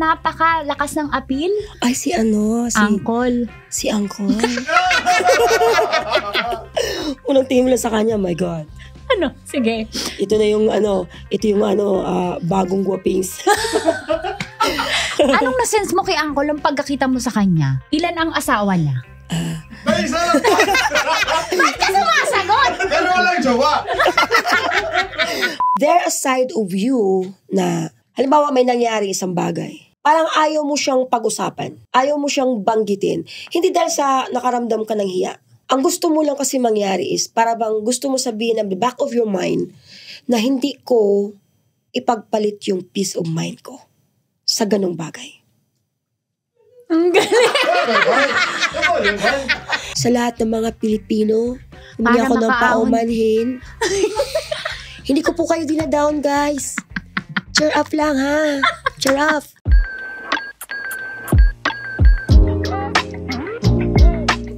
napakalakas ng appeal? Ay, si Uncle. Si Uncle. Unang tingin mo lang sa kanya, my God. Ano? Sige. Ito yung bagong guwapings. Anong nasense mo kay Uncle ang pagkakita mo sa kanya? Ilan ang asawa niya? Ba't ka sumasagot? Pero walang jowa. There a side of you na, halimbawa may nangyari isang bagay, parang ayaw mo siyang pag-usapan, ayaw mo siyang banggitin, hindi dahil sa nakaramdam ka ng hiya. Ang gusto mo lang kasi mangyari is, para bang gusto mo sabihin at the back of your mind na hindi ko ipagpalit yung peace of mind ko sa ganong bagay. Ang galing. Sa lahat ng mga Pilipino, hindi ako ng paumanhin. Hindi ko po kayo dinadown, guys. Cheer up lang, ha? Cheer up.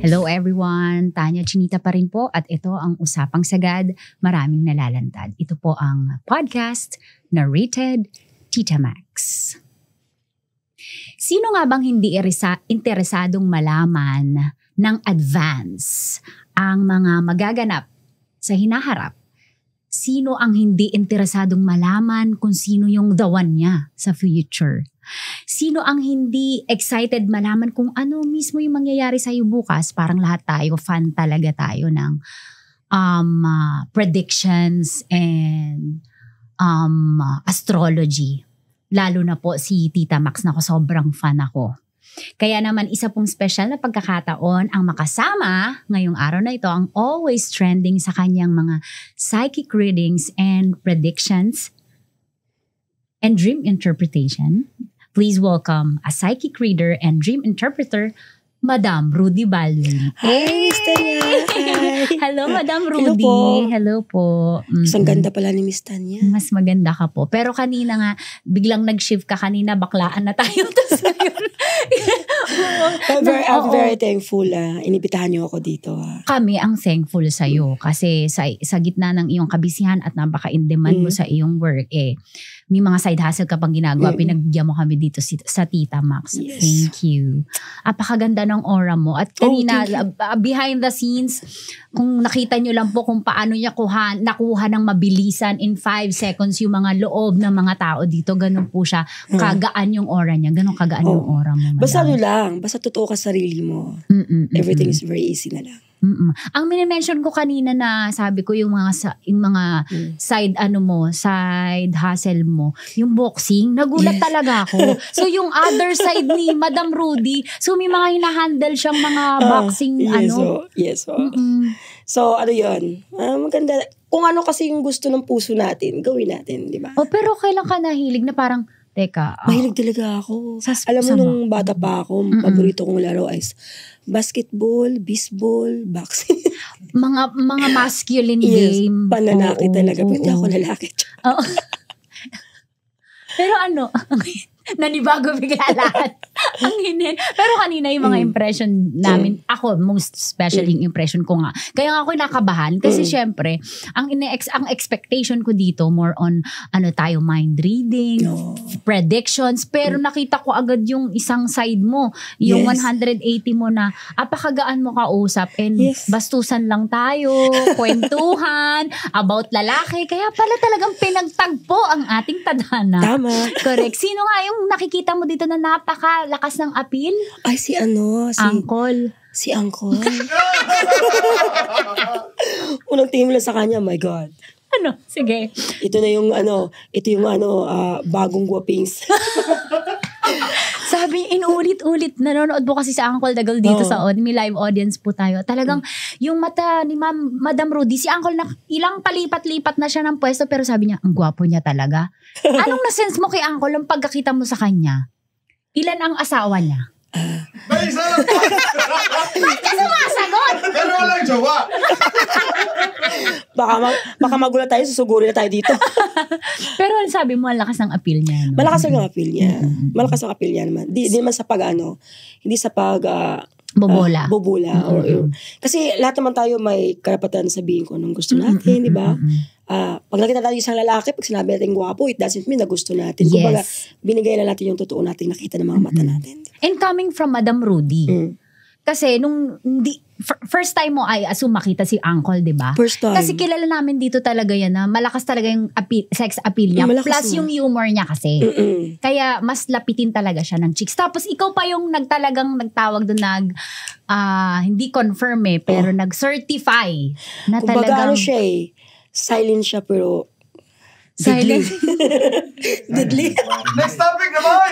Hello everyone, Tanya Chinita pa rin po at ito ang Usapang Sagad, Maraming Nalalantad. Ito po ang podcast narrated Tita Max. Sino nga bang hindi interesadong malaman ng advance ang mga magaganap sa hinaharap? Sino ang hindi interesadong malaman kung sino yung the one niya sa future? Sino ang hindi excited malaman kung ano mismo yung mangyayari sa'yo bukas? Parang lahat tayo, fan talaga tayo ng predictions and astrology. Lalo na po si Tita Max na sobrang fan ako. Kaya naman isa pong special na pagkakataon ang makasama ngayong araw na ito ang always trending sa kanyang mga psychic readings and predictions and dream interpretation. Please welcome a psychic reader and dream interpreter, Madam Rudy Baldwin. Hi, Miss Tanya. Hi. Hello, Madam Rudy. Hello po. Ang ganda pala ni Miss Tanya. Mas maganda ka po. Pero kanina nga, biglang nag-shift ka kanina, baklaan na tayo. I'm very thankful. Inibitahan niyo ako dito. Kami ang thankful sa'yo kasi sa gitna ng iyong kabisihan at napaka-in-demand mo sa iyong work, may mga side hustle ka pang ginagawa, pinagbigyan mo kami dito sa Tita Max. Yes. Thank you. Apakaganda ng aura mo. At kanina, behind the scenes, kung nakita nyo lang po kung paano niya nakuha ng mabilisan in 5 seconds yung mga loob ng mga tao dito, ganun po siya. Kagaan yung aura niya. Ganun kagaan yung aura mo. Madam. Basta basta totoo ka sarili mo. Everything is very easy na lang. Ang mini-mention ko kanina na sabi ko yung mga side side hustle mo, yung boxing, nagulat talaga ako. So yung other side ni Madam Rudy, so may mga hinahandle siyang mga boxing Yes. So ano yun? Maganda. Kung ano kasi yung gusto ng puso natin, gawin natin, di ba? Pero kailan ka nahilig na parang teka. Mahilig talaga ako. Alam mo, nung bata pa ako, paborito kong laro is basketball, baseball, boxing. mga masculine game. Panlalaki talaga. Pero hindi ako lalaki. Pero nanibago bigla lahat. Pero kanina yung mga impression namin, ako most especially yung impression ko nga. Kaya nga ako nakabahan kasi syempre, ang expectation ko dito more on mind reading, predictions, pero nakita ko agad yung isang side mo, yung 180 mo na apakagaan mo kausap and bastusan lang tayo, kwentuhan about lalaki, kaya pala talagang pinagtagpo ang ating tadhana. Tama. Correct. Sino nga yung nakikita mo dito na napakalakas ng appeal? Ay, si Uncle. Si Uncle. Unang tingin mo lang sa kanya, my God. Sige. Ito yung bagong guwapings. Sabi, inuulit-ulit, nanonood po kasi sa Uncle Dagal dito sa may live audience po tayo. Talagang yung mata ni Madam Rudy, si Uncle na ilang palipat-lipat na siya ng pwesto pero sabi niya, ang gwapo niya talaga. Anong nasense mo kay Uncle ang pagkakita mo sa kanya? Ilan ang asawa niya? May isa lang. Ba't ka sumasagot? Pero walang jowa. Baka magulat tayo, susugurin na tayo dito. Pero sabi mo, ang lakas ng appeal niya. No? Malakas ang appeal niya. Malakas ang appeal niya naman. Di naman sa hindi sa Bobola. Kasi lahat naman tayo may karapatan sabihin ko anong gusto natin, di ba? Pag nakita tayo isang lalaki, pag sinabi natin gwapo, it doesn't mean na gusto natin. Yes. Kumbaga, binigay na natin yung totoo natin nakita ng mga mata natin. And coming from Madam Rudy, kasi nung first time mo ay assume makita si Uncle, di ba? First time. Kasi kilala namin dito talaga yan na malakas talaga yung sex appeal niya. Plus yung humor niya kasi. Kaya mas lapitin talaga siya ng chicks. Tapos ikaw pa yung nagtawag doon hindi confirm pero nag-certify na kumbaga, talagang... siya silent siya pero... Silent? Deadly. Next topic naman!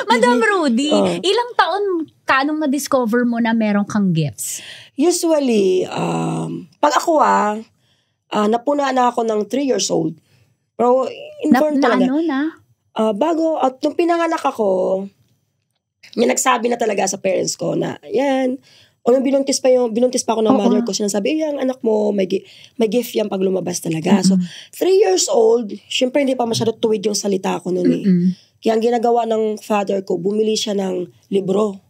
Madam Rudy, ilang taon kanong na-discover mo na meron kang gifts? Usually, pag ako napuna na ako ng 3 years old. Pero informed talaga. Bago, at nung pinanganak ako, nagsabi na talaga sa parents ko na, yan, o nung binuntis pa ako ng mother ko, sinasabi, yung anak mo, may gift yan pag lumabas talaga. So, 3 years old, syempre hindi pa masyado tuwid yung salita ko noon Kaya ang ginagawa ng father ko, bumili siya ng libro.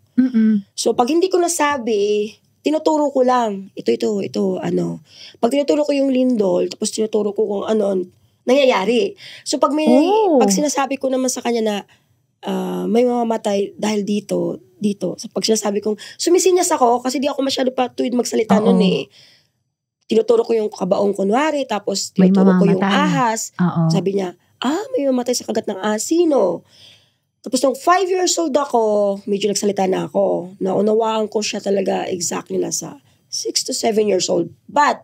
So, pag hindi ko nasabi, tinuturo ko lang. Ito, Pag tinuturo ko yung lindol, tapos tinuturo ko kung ano, nangyayari. So, pag sinasabi ko naman sa kanya na, may mamamatay dahil dito. So, pag sinasabi kong, sumisinyas ako, kasi di ako masyado pa tuwid magsalita noon Tinuturo ko yung kabaong kunwari, tapos tinuturo ko yung ahas. Sabi niya, may mamatay sa kagat ng asino. Tapos nung 5 years old ako, medyo nagsalita na ako. Naunawaan ko siya talaga exactly na sa 6 to 7 years old. But,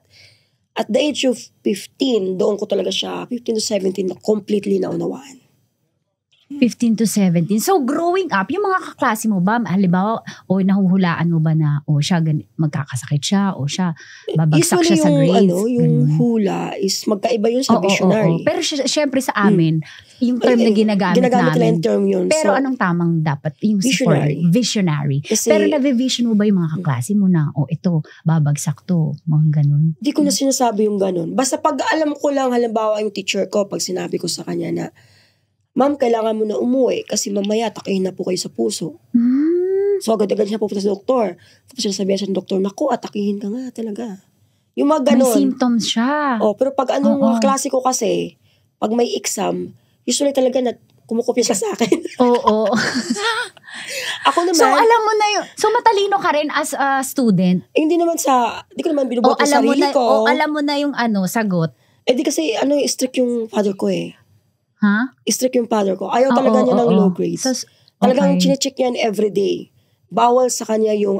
at the age of 15, doon ko talaga siya, 15 to 17, na completely naunawaan. 15 to 17. So, growing up, yung mga kaklase mo ba, halimbawa, nahuhulaan mo ba na, siya, magkakasakit siya, siya, babagsak siya sa grades? Yung hula is magkaiba yun sa visionary. Pero syempre sa amin, yung term na ginagamit namin. Yung term yun. Pero anong tamang dapat? Yung visionary. Kasi, pero navivision mo ba yung mga kaklase mo na, ito, babagsak to, mga ganun? Di ko na sinasabi yung ganun. Basta pag alam ko lang, halimbawa yung teacher ko, pag sinabi ko sa kanya na, Ma'am, kailangan mo na umuwi kasi mamaya takihin na po kayo sa puso. So agad-agad siya pupunta sa doktor. Tapos sinasabihan siya ng doktor, naku, atakihin ka nga talaga. Yung mga ganun. May symptoms siya. Pero pag mga klase ko kasi, pag may exam, usually talaga na kumukopya siya sa akin. Ako naman. So alam mo na yun. So matalino ka rin as a student? Hindi naman hindi ko naman binubuhat yung sarili ko. Alam mo na yung sagot? Di kasi strict yung father ko strict yung father ko. Ayaw talaga niya ng low grades. So, talagang chinecheck yan everyday. Bawal sa kanya yung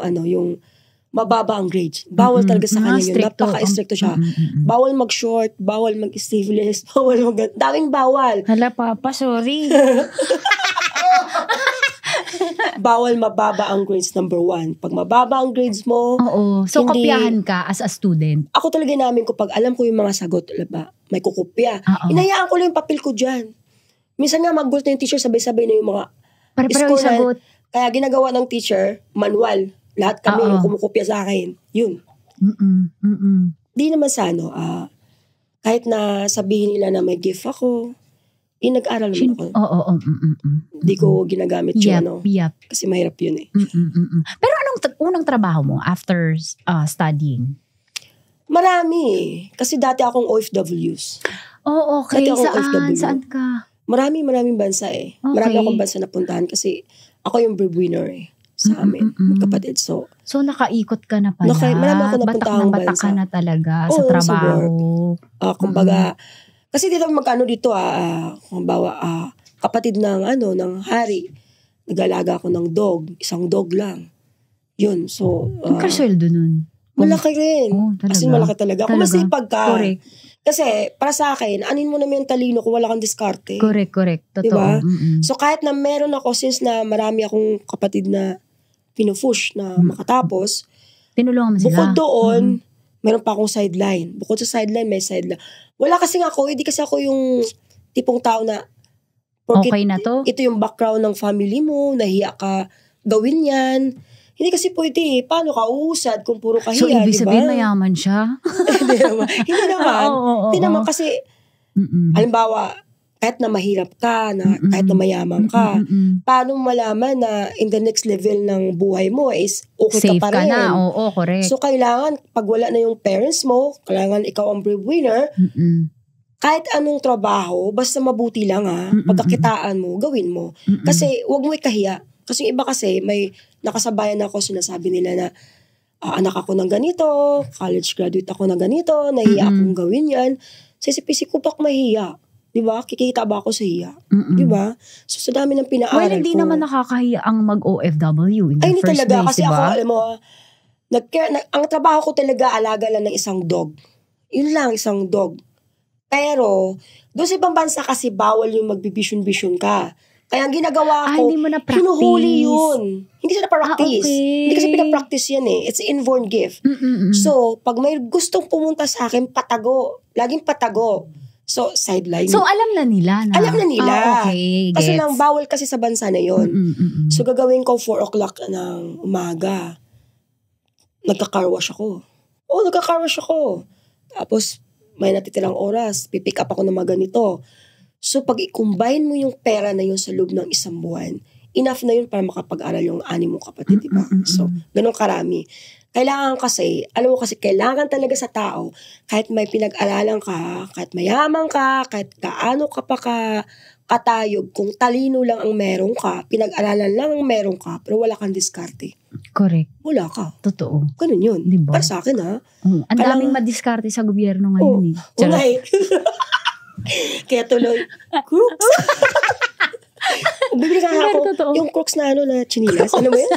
mababa ang grades. Bawal talaga sa kanya yun. Napaka-stricto siya. Bawal mag-short, bawal mag-sleeveless, daming bawal. Hala, Papa, sorry. Bawal mababa ang grades, number 1. Pag mababa ang grades mo, so kopyahan ka as a student? Ako talaga namin ko, pag alam ko yung mga sagot, may kukopya. Inayaan ko lang yung papel ko dyan. Minsan nga mag-gulat na yung teacher, sabay-sabay na yung mga score sagot. Kaya ginagawa ng teacher, manual. Lahat kami yung kumukopya sa akin. Yun. Di naman sa kahit na sabihin nila na may gift ako, nag-aral naman ako. Di ko ginagamit yun. Kasi mahirap yun Pero anong unang trabaho mo after studying? Marami. Kasi dati akong OFWs. Okay. Dati akong OFW. Saan ka? Maraming bansa Okay. Marami akong bansa na puntahan kasi ako yung breadwinner sa amin, kapatid. So nakaikot ka na pala. Marami ako napuntahang bansa. Batak ka na talaga sa trabaho. Kumbaga, kasi dito magkano dito kumbawa, kapatid ng hari, nag-alaga ako ng dog, isang dog lang. Yun, so Ang kasweldo nun? Malaki rin. As in, malaki talaga. Kung masipag ka. Correct. Kasi, para sa akin, anin mo naman yung talino kung wala kang diskarte. Correct. Totoo. Diba? So, kahit na meron ako, since na marami akong kapatid na pinupush na makatapos, tinulungan mo sila. Bukod doon, meron pa akong sideline. Bukod sa sideline, may sideline. Wala kasi ako, hindi kasi ako yung tipong tao na okay na to? Ito yung background ng family mo, nahiya ka gawin yan. Hindi kasi pwede paano ka uusad kung puro kahiya, so, ibig sabihin diba? Mayaman siya? Hindi naman. Hindi naman kasi, halimbawa, kahit na mahirap ka, kahit na mayaman ka, paano malaman na in the next level ng buhay mo is okay Safe ka pa rin? na, oo, correct. So, kailangan, pag wala na yung parents mo, kailangan ikaw ang breadwinner, kahit anong trabaho, basta mabuti lang pagkakitaan mo, gawin mo. Kasi, wag mo ikahiya. Kasi yung iba kasi, may nakasabayan ako, sinasabi nila na, anak ako ng ganito, college graduate ako ng ganito, nahiya akong gawin yan. Sisipisi ko bak mahiya. Diba? Kikita ba ako sa hiya? Diba? So, sa dami ng pinaaral well, hindi naman nakakahiya ang mag-OFW in the hindi first talaga, place, kasi diba? ako, alam mo, ang trabaho ko talaga, alaga lang ng isang dog. Yun lang, isang dog. Pero, doon sa ibang bansa kasi, bawal yung magbibisyon-bisyon ka. Kaya ang ginagawa ko, hindi mo na-practice. hinuhuli yun. Hindi siya na-practice. Okay. Hindi kasi pinapractice yan eh. It's an inborn gift. So, pag may gustong pumunta sa akin, patago. Laging patago. So, sideline. So, alam na nila na? Alam na nila. Okay, kasi gets. lang, bawal kasi sa bansa na yun. So, gagawin ko 4 o'clock ng umaga. Nagka-carwash ako. Nagka-carwash ako. Tapos, may natitirang oras. Pipick up ako ng mga ganito. So, pag i-combine mo yung pera na yun sa loob ng isang buwan, enough na yun para makapag-aral yung 6 mong kapatid, diba? So, ganun karami. Kailangan kasi, alam mo kasi, kailangan talaga sa tao, kahit may pinag-aralan ka, kahit mayaman ka, kahit gaano ka pa katayog, kung talino lang ang meron ka, pinag-aralan lang ang meron ka, pero wala kang diskarte. Correct. Wala ka. Totoo. Ganun yun. Diba? Para sa akin, ha? Ang daming madiskarte sa gobyerno ngayon, eh. Unay. Kaya tuloy, crooks. Bibili ka ako, yung crooks na na chinilas. Ano mo yun?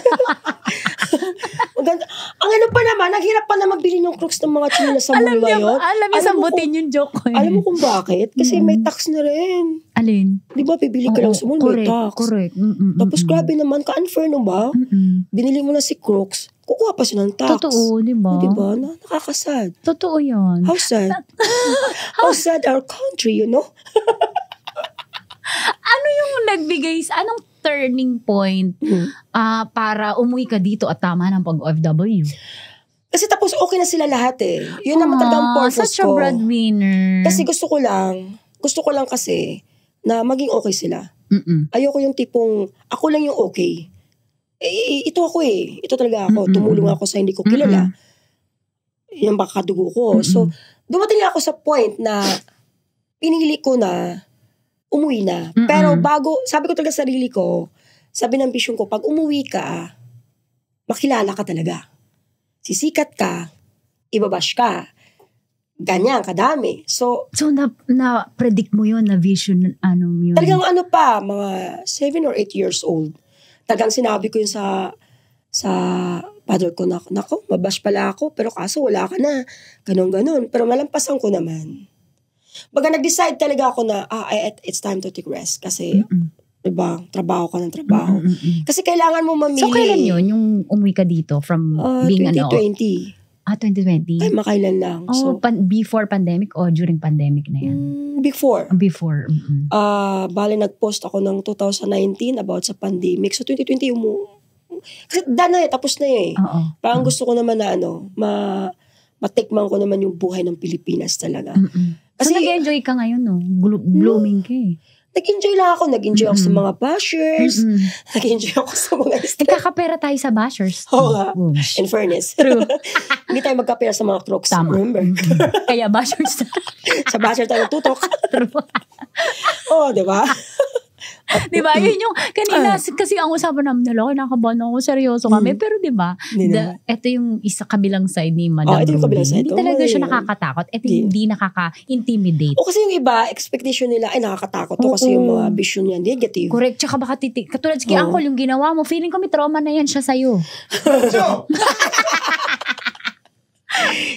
Maganda. Ang ano pa naman, naghirap pa na magbili ng crooks ng mga chinilas sa mall ngayon. Alam niyo, sambutin yung joke ko. Alam mo kung bakit? Kasi may tax na rin. Alin? Di ba, bibili ka lang sa mall, may tax. Correct. Tapos grabe naman, ka-unfair no ba? Binili mo na si crooks, kukuha pa siya ng tax. Totoo, di ba? Di ba? Nakakasad. Totoo yan. How sad? How sad our country, you know? Ano yung anong turning point para umuwi ka dito at tama ng pag-OFW? Kasi tapos okay na sila lahat eh. Yun naman talagang purpose such a ko. breadwinner. Kasi gusto ko lang kasi na maging okay sila. Ayoko yung tipong, ako lang yung okay. Ito ako eh. Ito talaga ako. Tumulong ako sa hindi ko kilala. Yan baka kadugo ko. So, dumating ako sa point na pinili ko na umuwi na. Pero sabi ko talaga sa sarili ko, sabi ng vision ko, pag umuwi ka, makilala ka talaga. Sisikat ka, ibabash ka, ganyan, kadami. So na-predict mo yun, na vision, yun? Talagang mga 7 or 8 years old. Talagang sinabi ko yun sa father ko na, nako, mabash pala ako, pero kaso wala ka na. Ganon. Pero malampasan ko naman. Baga nag-decide talaga ako na, it's time to take rest. Kasi, diba, trabaho ka ng trabaho. Kasi kailangan mo mamili. So, kailan yun? Yung umuwi ka dito from being 2020. 2020? Ay, makailan lang. So, before pandemic o during pandemic na yan? Before. Before. Bale, nag-post ako ng 2019 about sa pandemic. So, 2020 kasi tapos na eh. Parang gusto ko naman na matikman ko naman yung buhay ng Pilipinas talaga. Kasi, so, nag-enjoy ka ngayon, no? Blooming ka eh. Nag-enjoy lang ako. Nag-enjoy ako sa mga bashers. Nag-enjoy ako sa mga nagkakapera tayo sa bashers. Oo nga. In fairness. True. Hindi tayo magkapera sa mga crooks. Tama. Remember? Kaya bashers. Sa basher tayo tutok. True. Diba? Diba? Yun yung kanina, kasi ang usapan namin nila, kinakabahan ako, seryoso kami. Pero diba, ito yung isa kabilang side ni Madam Ruby. Hindi talaga siya nakakatakot. Ito hindi nakaka-intimidate. O kasi yung iba, expectation nila, ay nakakatakot to kasi yung mga vision niya, negative. Correct. Tsaka baka katulad si Uncle, yung ginawa mo, feeling ko may trauma na yan siya sa'yo.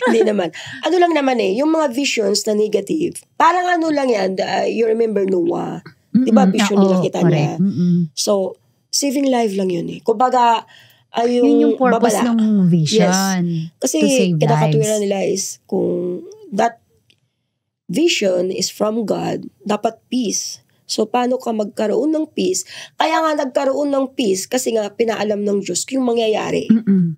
Hindi naman. Ano lang naman yung mga visions na negative, parang ano lang yan, you remember Noah. Diba, vision nila kita niya. So, saving life lang yun eh. Kumbaga, yun yung purpose babala. ng vision. Yes. Kasi, kinakatwiran nila is, kung that vision is from God, dapat peace. So, paano ka magkaroon ng peace? Kaya nga nagkaroon ng peace kasi nga pinaalam ng Diyos yung mangyayari.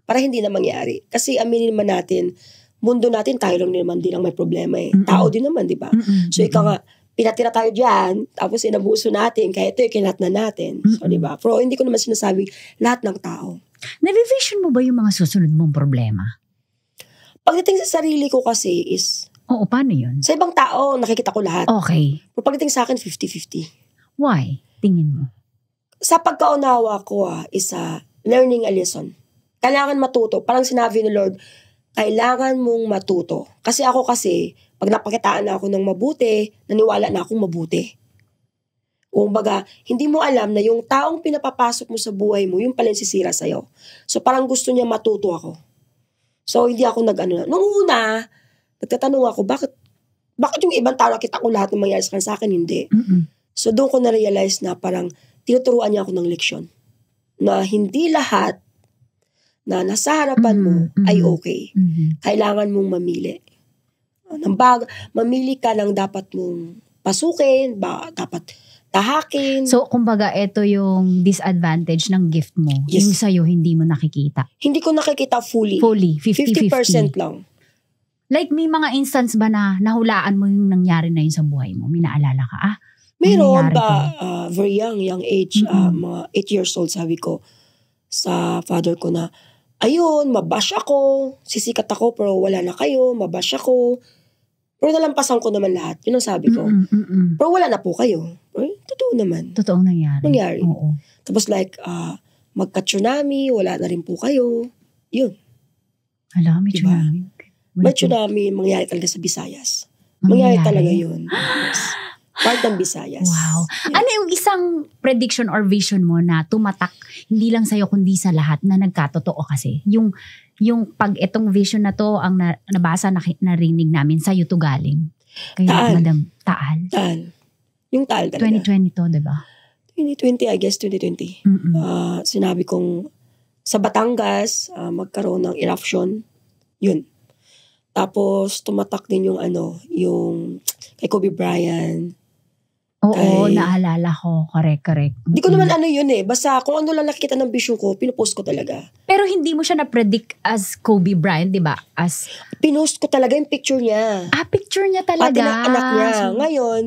Para hindi na mangyari. Kasi aminin naman natin, mundo natin, tayo lang naman din ang may problema eh. Tao din naman, di ba? So, ikaw nga, pinatira tayo dyan, tapos inabuso natin, kaya ito yung kinat na natin. So, di ba? Pero hindi ko naman sinasabi lahat ng tao. Navivision mo ba yung mga susunod mong problema? Pagdating sa sarili ko kasi is, Oo, paano yun? sa ibang tao, nakikita ko lahat. Okay. Pero pagdating sa akin, 50-50. Why? Tingin mo? Sa pagkaunawa ko is learning a lesson. Kailangan matuto. Parang sinabi ni Lord, kailangan mong matuto. Kasi pag napakitaan na ako ng mabuti, naniwala na akong mabuti. Kumbaga, hindi mo alam na yung taong pinapapasok mo sa buhay mo, yung pala yung sisira sa'yo. So parang gusto niya matuto ako. So hindi ako Nung una, nagtatanong ako, bakit yung ibang tao nakita ko lahat ng mangyari sa akin, hindi. So doon ko na-realize na parang tinuturuan niya ako ng leksyon. Na hindi lahat na nasa harapan mo ay okay. Kailangan mong mamili. Mamili ka ng dapat mong pasukin, dapat tahakin. So, kumbaga, ito yung disadvantage ng gift mo. Yes. Yung sa'yo, hindi mo nakikita. Hindi ko nakikita fully. 50% lang. Like, may mga instance ba na nahulaan mo yung nangyari na yun sa buhay mo? May naalala ka, Meron nangyari very young age, mga 8 years old, sabi ko sa father ko na, ayun, mabash ako, sisikat ako, pero wala na kayo, mabash ako. Pero nalampasan ko naman lahat. Yun ang sabi ko. Pero wala na po kayo. Pero, totoo naman. Totoong nangyari. Oo. Tapos magka-tsunami, wala na rin po kayo. Yun. Alam, may Diba? tsunami. May tsunami, mangyari talaga sa Visayas. Mangyari talaga yun. Yes. Part ng Visayas. Wow. Yeah. Ano yung isang prediction or vision mo na tumatak, hindi lang sa'yo kundi sa lahat na nagkatotoo kasi? Yung pag itong vision na to, ang nabasa, narinig namin, sa'yo to galing. Kay Taal. Madam Taal. Taal. Yung Taal talaga. 2020 to, diba? 2020, I guess 2020. Sinabi kong sa Batangas, magkaroon ng eruption. Yun. Tapos, tumatak din yung yung kay Kobe Bryant. Oo, naalala ko. Correct. Hindi ko naman yun Basta kung ano lang nakikita ng vision ko, pinupost ko talaga. Pero hindi mo siya na-predict as Kobe Bryant, di ba? Pinost ko talaga yung picture niya. Picture niya talaga. Pati ng anak niya. Ngayon,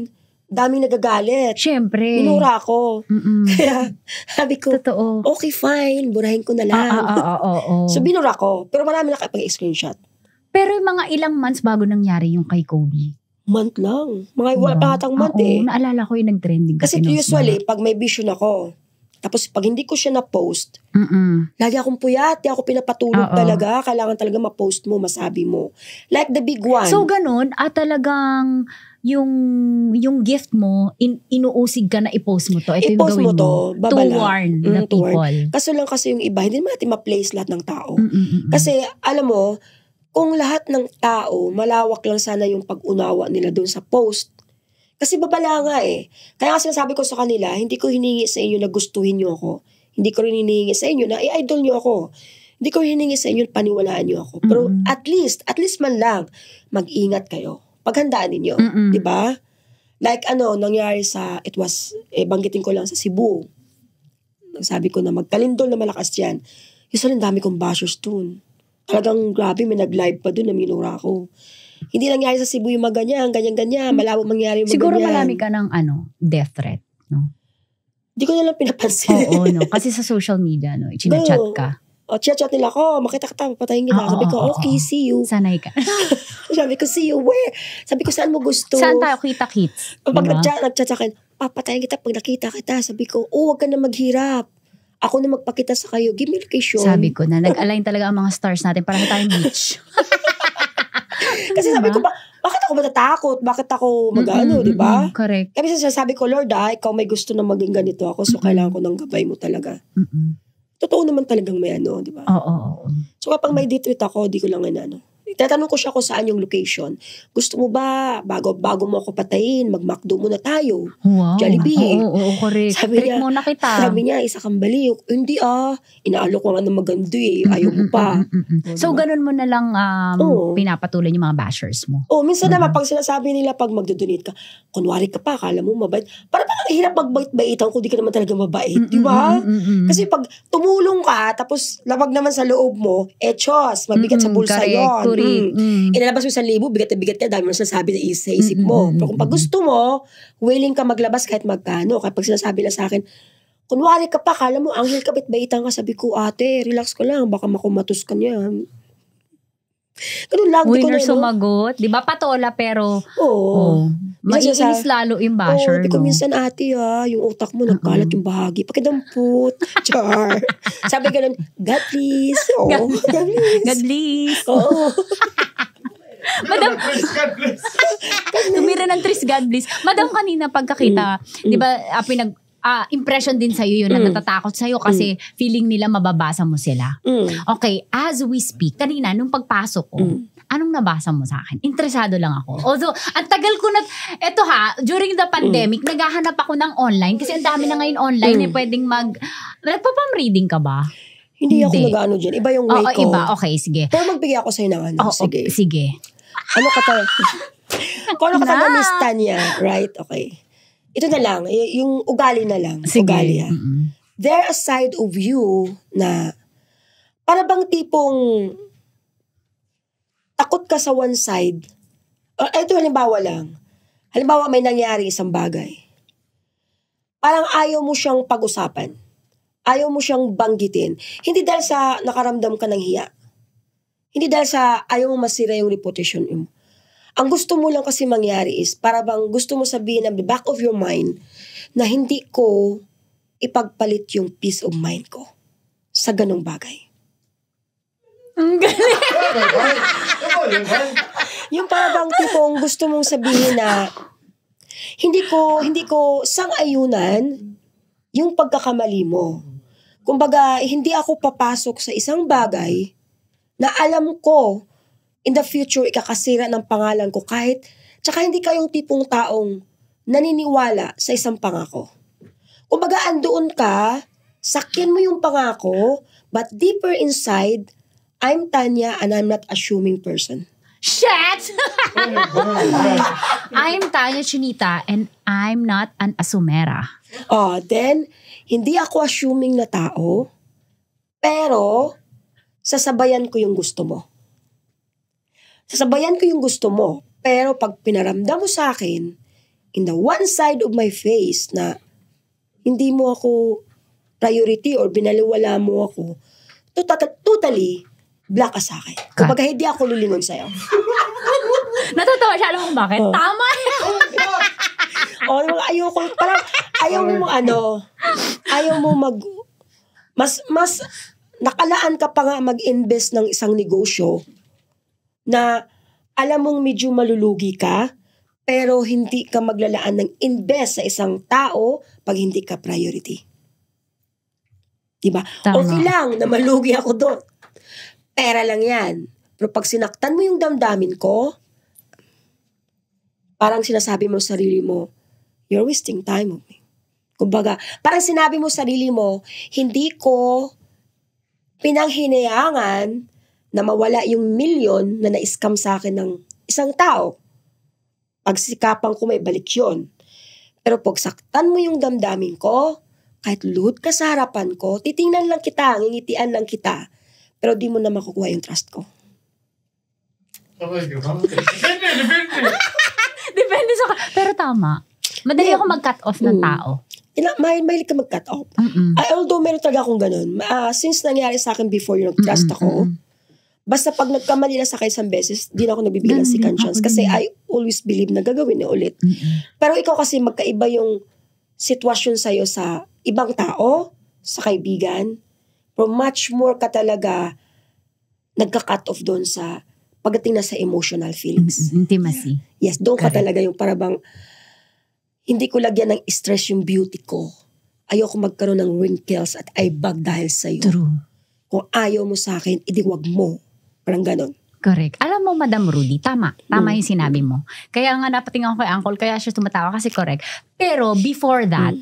daming nagagalit. Siyempre. Minura ako. Kaya, sabi ko, Totoo. okay, fine. Burahin ko na lang. So, binura ko. Pero marami nakapag-screenshot. Pero mga ilang months bago nangyari yung kay Kobe. Month lang. Wala pa hatang month Naalala ko yung nag-trending. Kasi usually, pag may vision ako, tapos pag hindi ko siya na-post, lagi akong puyat, di ako pinapatulog talaga. Kailangan talaga ma-post mo, masabi mo. Like the big one. So ganun, talagang yung gift mo, inuusig ka na i-post mo to. Ito yung i-post gawin mo to, to warn the people. Kaso lang kasi yung iba, hindi naman natin ma-place lahat ng tao. Kasi alam mo, kung lahat ng tao, malawak lang sana yung pag-unawa nila doon sa post. Kasi babala nga Kaya nga sinasabi ko sa kanila, hindi ko hiningi sa inyo na gustuhin nyo ako. Hindi ko rin hiningi sa inyo na i-idol nyo ako. Hindi ko hiningi sa inyo na paniwalaan nyo ako. Pero at least man lang, mag-ingat kayo. Paghandaan ninyo. Diba? Like nangyari banggitin ko lang sa Cebu. Sabi ko na magkalindol na malakas yan. Yung dami kong bashers dun. Talagang grabe, may nag-live pa dun na minura ko. Hindi nangyari sa Cebu yung mga ganyan. Malabo mangyari yung mga Siguro ganyan. marami ka ng death threat, no? Hindi ko na lang pinapansin. Oo, no? Kasi sa social media, chinachat ka. Chat nila ko, makita kita, papatayin kita. Sabi ko, okay, see you. Sanay ka. Sabi ko, see you, where? Sabi ko, saan mo gusto? Saan tayo kita-kits? Pag nag-chat sa akin, papatayin kita pag nakita kita. Sabi ko, wag ka na maghirap. Ako na magpakita sa kayo. Give me location. Sabi ko na, nag-align talaga ang mga stars natin para tayong beach. Kasi sabi ko, bakit ako matatakot? Bakit ako di ba? Correct. Kasi sabi ko, Lord, ikaw may gusto na maging ganito ako, so kailangan ko ng gabay mo talaga. Totoo naman talagang may di ba? Oo. So kapag may detreat ako, di ko lang tatanong ko siya kung saan yung location. Gusto mo ba, bago mo ako patayin, mag-McDo muna tayo. Wow. Jollibee. Oo, correct. Trick mo na kita. Sabi niya, isa kang baliw. Hindi inaalok ko nga ng maganda ayaw mo pa. So, ganun mo na lang pinapatuloy yung mga bashers mo. Minsan naman, pag sinasabi nila, pag magdodonate ka, kunwari ka pa, akala mo mabait. Parang hirap magbait-baitan kung di ka naman talaga mabait. Di ba? Kasi pag tumulong ka, tapos labag naman sa loob mo, Diyos, mabigat sa bulsa yun. Inalabas mo 1,000, bigat na bigat ka, dami mo nasasabi na sa isip mo. Pero kung pag gusto mo, willing ka maglabas kahit magkano. Kapag sinasabi na sa akin, kunwari ka pa, kala mo, anghel ka, bait-baitan ka, sabi ko, ate, relax ka lang, baka makumatos ka niyan. Ganun lang. Winner sumagot. Di ba patola pero maiinis lalo yung basher. Di ko minsan ate yung utak mo nagkalat yung bahagi. Pakidampot. Char. Sabi ganun, God please. God please. Madam, tumira ng Tris, God bless. Madam, kanina pagkakita, di ba, impression din sa'yo yun na natatakot sa'yo kasi feeling nila mababasa mo sila. Okay, as we speak, kanina nung pagpasok ko, anong nabasa mo sa akin? Interesado lang ako. Although, ang tagal ko during the pandemic, naghahanap ako ng online kasi ang dami na ngayon online pwedeng nagpapam-reading ka ba? Hindi ako nag-ano dyan. Iba yung way ko. Iba. Okay, sige. Pero magbigay ako sa'yo ng ano. Sige. Ano ka ta? Kung ano ka ta na lista niya, right? Okay. Ito na lang, yung ugali na lang. Sige. Ugali There a side of you na para bang tipong takot ka sa one side. Ito halimbawa lang. Halimbawa may nangyari isang bagay. Parang ayaw mo siyang pag-usapan. Ayaw mo siyang banggitin. Hindi dahil sa nakaramdam ka ng hiya. Hindi dahil sa ayaw mo masira yung reputation mo. Ang gusto mo lang kasi mangyari is, para bang gusto mo sabihin at the back of your mind na hindi ko ipagpalit yung peace of mind ko sa ganong bagay. Ang galing! Yung para bang tipong gusto mong sabihin na hindi ko sang-ayunan yung pagkakamali mo. Kumbaga, hindi ako papasok sa isang bagay na alam ko in the future, ikakasira ng pangalan ko tsaka hindi kayong tipong taong naniniwala sa isang pangako. Kumbaga, andoon ka, sakyan mo yung pangako, but deeper inside, I'm Tanya and I'm not assuming person. Shit! I'm Tanya Chinita and I'm not an asumera. Then, hindi ako assuming na tao, pero sasabayan ko yung gusto mo. Sasabayan ko yung gusto mo, pero pag pinaramdam mo sa akin, in the one side of my face na hindi mo ako priority or binaliwala mo ako, totally black ka sa akin. Kapag hindi ako lulingon sa'yo. Natatawa siya, alam mo bakit? Tama ayoko, parang ayaw mo mas nakalaan ka pa nga mag-invest ng isang negosyo na alam mong medyo malulugi ka, pero hindi ka maglalaan ng invest sa isang tao pag hindi ka priority. Diba? Tama. Okay lang na malugi ako doon. Pera lang yan. Pero pag sinaktan mo yung damdamin ko, parang sinasabi mo sa sarili mo, you're wasting time on me. Kumbaga, parang sinabi mo sa sarili mo, hindi ko pinanghinayangan na mawala yung milyon na na-scam sa akin ng isang tao. Pagsikapan ko may balik yun. Pero pag saktan mo yung damdamin ko, kahit luhod ka sa harapan ko, titingnan lang kita, ngingitian lang kita, pero di mo na makukuha yung trust ko. Depende sa pero tama. Madali ako mag-cut off ng tao. Mahilig ka mag-cut off. Although meron talaga akong ganun. Since nangyari sa akin before yung trust ako, basta pag nagkamali na sa akin isang beses, di na ako nabibigyan ng second chance. Kasi I always believe na gagawin niya ulit. Pero ikaw kasi magkaiba yung sitwasyon sa'yo sa ibang tao, sa kaibigan. Pero much more ka talaga nagka-cut off doon sa pagdating na sa emotional feelings. Intimacy. Yes, doon ka talaga yung parabang hindi ko lagyan ng stress yung beauty ko. Ayoko magkaroon ng wrinkles at eyebag dahil sa'yo. True. Kung ayaw mo sa akin, wag mo. Parang ganon. Correct. Alam mo, Madam Rudy, tama. Tama yung sinabi mo. Kaya nga napatingin ako kay Uncle, kaya siya tumatawa kasi correct. Pero before that,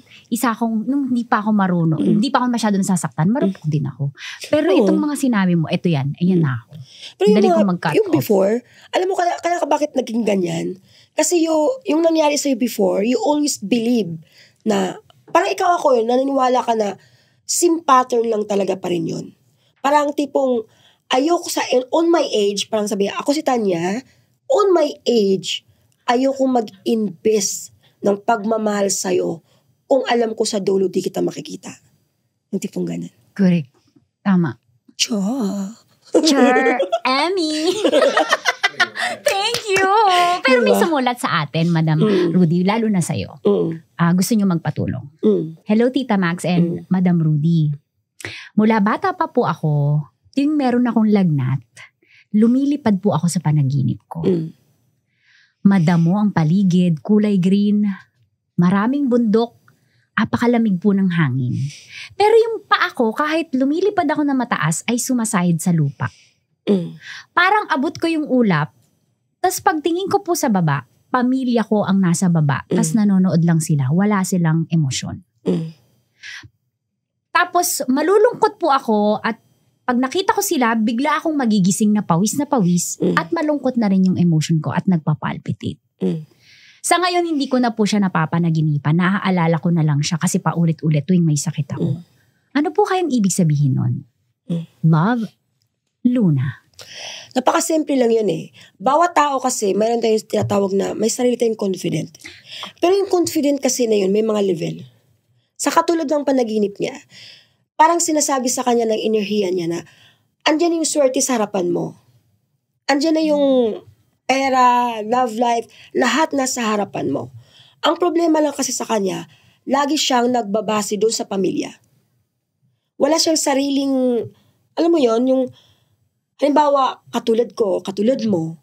nung hindi pa ako marunong, hindi pa ako masyado nasasaktan, marupok din ako. Pero itong mga sinabi mo, ito yan, ayan na ako. Pero dali ko mag-cut yung off. Before, alam mo kaya ka bakit naging ganyan? Kasi yung nangyari sa'yo before, you always believe na, parang ikaw ako yun, naniniwala ka na same pattern lang talaga pa rin yun. Parang tipong, ayoko on my age, parang sabi, ako si Tanya, on my age, ayoko mag-invest ng pagmamahal sa'yo kung alam ko sa dulo di kita makikita. Yung tipong ganun. Correct. Tama. Char, Emmy. Thank you. Pero may sumulat sa atin, Madam Rudy, lalo na sa'yo. Gusto nyo magpatulong. Hello, Tita Max and Madam Rudy. Mula bata pa po ako, yung meron akong lagnat, lumilipad po ako sa panaginip ko. Madamo ang paligid, kulay green, maraming bundok, apakalamig po ng hangin. Pero yung paa ko, kahit lumilipad ako na mataas, ay sumasahid sa lupa. Parang abot ko yung ulap, tas pagtingin ko po sa baba, pamilya ko ang nasa baba, tas nanonood lang sila, wala silang emosyon. Tapos malulungkot po ako at pag nakita ko sila, bigla akong magigising na pawis at malungkot na rin yung emotion ko at nagpapalpitate. Sa ngayon, hindi ko na po siya napapanaginipan. Naaalala ko na lang siya kasi paulit-ulit tuwing may sakit ako. Ano po kayang ibig sabihin nun? Love, Luna. Napakasimple lang yun eh. Bawat tao kasi, mayroon tayong tinatawag na may sarili tayong confident. Pero yung confident kasi na yun, may mga level. Sa katulad ng panaginip niya, parang sinasabi sa kanya ng enerhiya niya na andyan yung swerte sa harapan mo. Andyan na yung pera, love life, lahat nasa harapan mo. Ang problema lang kasi sa kanya, lagi siyang nagbabase doon sa pamilya. Wala siyang sariling, alam mo yon, yung halimbawa, katulad ko, katulad mo,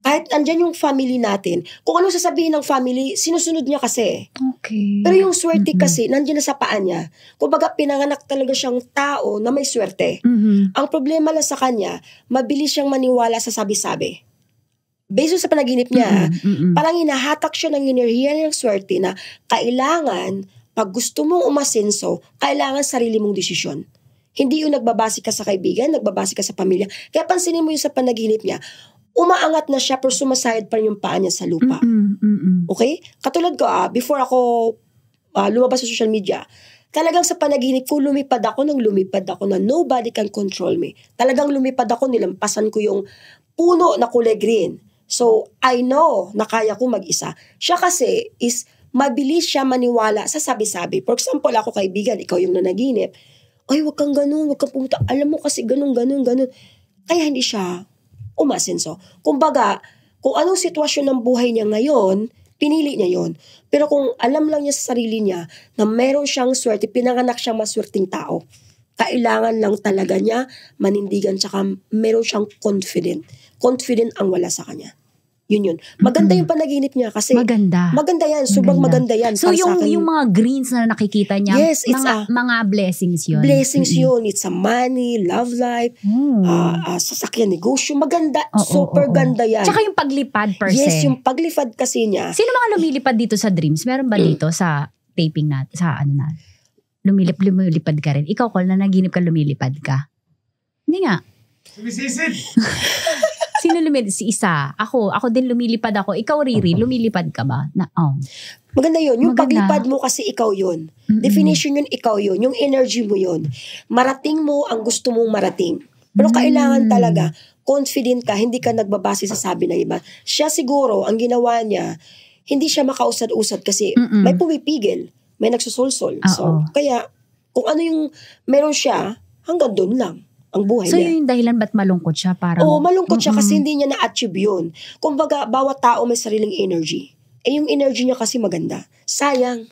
kahit andyan yung family natin, kung ano sasabihin ng family, sinusunod niya kasi. Okay. Pero yung swerte kasi, nandiyan na sa paa niya. Kumbaga, pinanganak talaga siyang tao na may swerte. Ang problema lang sa kanya, mabilis siyang maniwala sa sabi-sabi. Based sa panaginip niya, parang hinahatak siya ng enerhiya ng swerte na kailangan, pag gusto mong umasenso, kailangan sarili mong desisyon. Hindi yung nagbabase ka sa kaibigan, nagbabase ka sa pamilya. Kaya pansinin mo yung sa panaginip niya, umaangat na siya pero sumasayad pa rin yung paa niya sa lupa. Okay? Katulad ko, before ako lumabas sa social media, talagang sa panaginip ko, lumipad ako na nobody can control me. Talagang lumipad ako, nilampasan ko yung puno na kulay green. So, I know na kaya ko mag-isa. Siya kasi is mabilis siya maniwala sa sabi-sabi. For example, ako kaibigan, ikaw yung nanaginip. Ay, wag kang ganun, wag kang pumunta. Alam mo kasi ganun. Kaya hindi siya umasenso. Kumbaga, kung anong sitwasyon ng buhay niya ngayon, pinili niya yon. Pero kung alam lang niya sa sarili niya na meron siyang swerte, pinanganak siyang maswerteng tao, kailangan lang talaga niya manindigan tsaka meron siyang confident. Confident ang wala sa kanya. Yun. Maganda yung panaginip niya kasi maganda yan. Sobrang maganda yan. So yung mga greens na nakikita niya, yes, mga blessings yun. Blessings yun. It's a money, love life, sasakyan, negosyo. Maganda. Super ganda yan. Tsaka yung paglipad per se. Yes, yung paglipad kasi niya. Sino mga lumilipad dito sa dreams? Meron ba dito sa taping natin? Sa ano na? Lumilipad ka rin. Ikaw, Col, na naginip ka, lumilipad ka. Hindi nga. Sumisisid. Sino lumilipad? Si isa. Ako din lumilipad ako. Ikaw, Riri, lumilipad ka ba? Maganda yun. Yung paglipad mo kasi ikaw yun. Definition yun, ikaw yun. Yung energy mo yun. Marating mo ang gusto mong marating. Pero kailangan talaga, confident ka, hindi ka nagbabase sa sabi ng iba. Siya siguro, ang ginawa niya, hindi siya makausad-usad kasi may pumipigil. May nagsusulsol. So, kaya, kung ano yung meron siya, hanggang doon lang ang buhay niya. So, yun yung dahilan ba't malungkot siya? Malungkot siya kasi hindi niya na-achieve yun. Kumbaga, bawat tao may sariling energy. Yung energy niya kasi maganda. Sayang.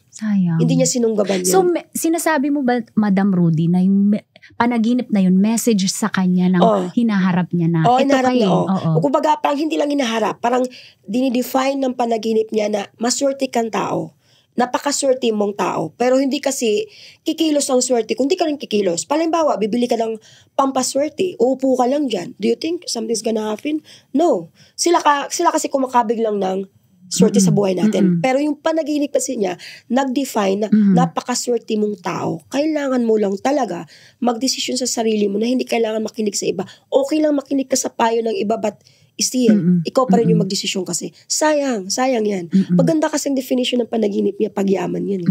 Hindi niya sinunggaban yun. So, sinasabi mo ba, Madam Rudy, na yung panaginip na yun, message sa kanya ng hinaharap niya na? Hinaharap niya. Kumbaga, parang hindi lang hinaharap. Parang dinidefine ng panaginip niya na maswerte kang tao. Napakaswerte mong tao. Pero hindi kasi kikilos ang swerte. Kung di ka rin kikilos, palimbawa, bibili ka ng pampaswerte, uupo ka lang dyan. Do you think something's gonna happen? No. Sila kasi kumakabig lang ng swerte sa buhay natin. Pero yung panaginip kasi niya, nag-define na napakaswerte mong tao. Kailangan mo lang talaga magdesisyon sa sarili mo na hindi kailangan makinig sa iba. Okay lang makinig ka sa payo ng iba, but still, ikaw pa rin yung magdesisyon kasi. Sayang yan. Maganda kasing definition ng panaginip niya, pagyaman yan.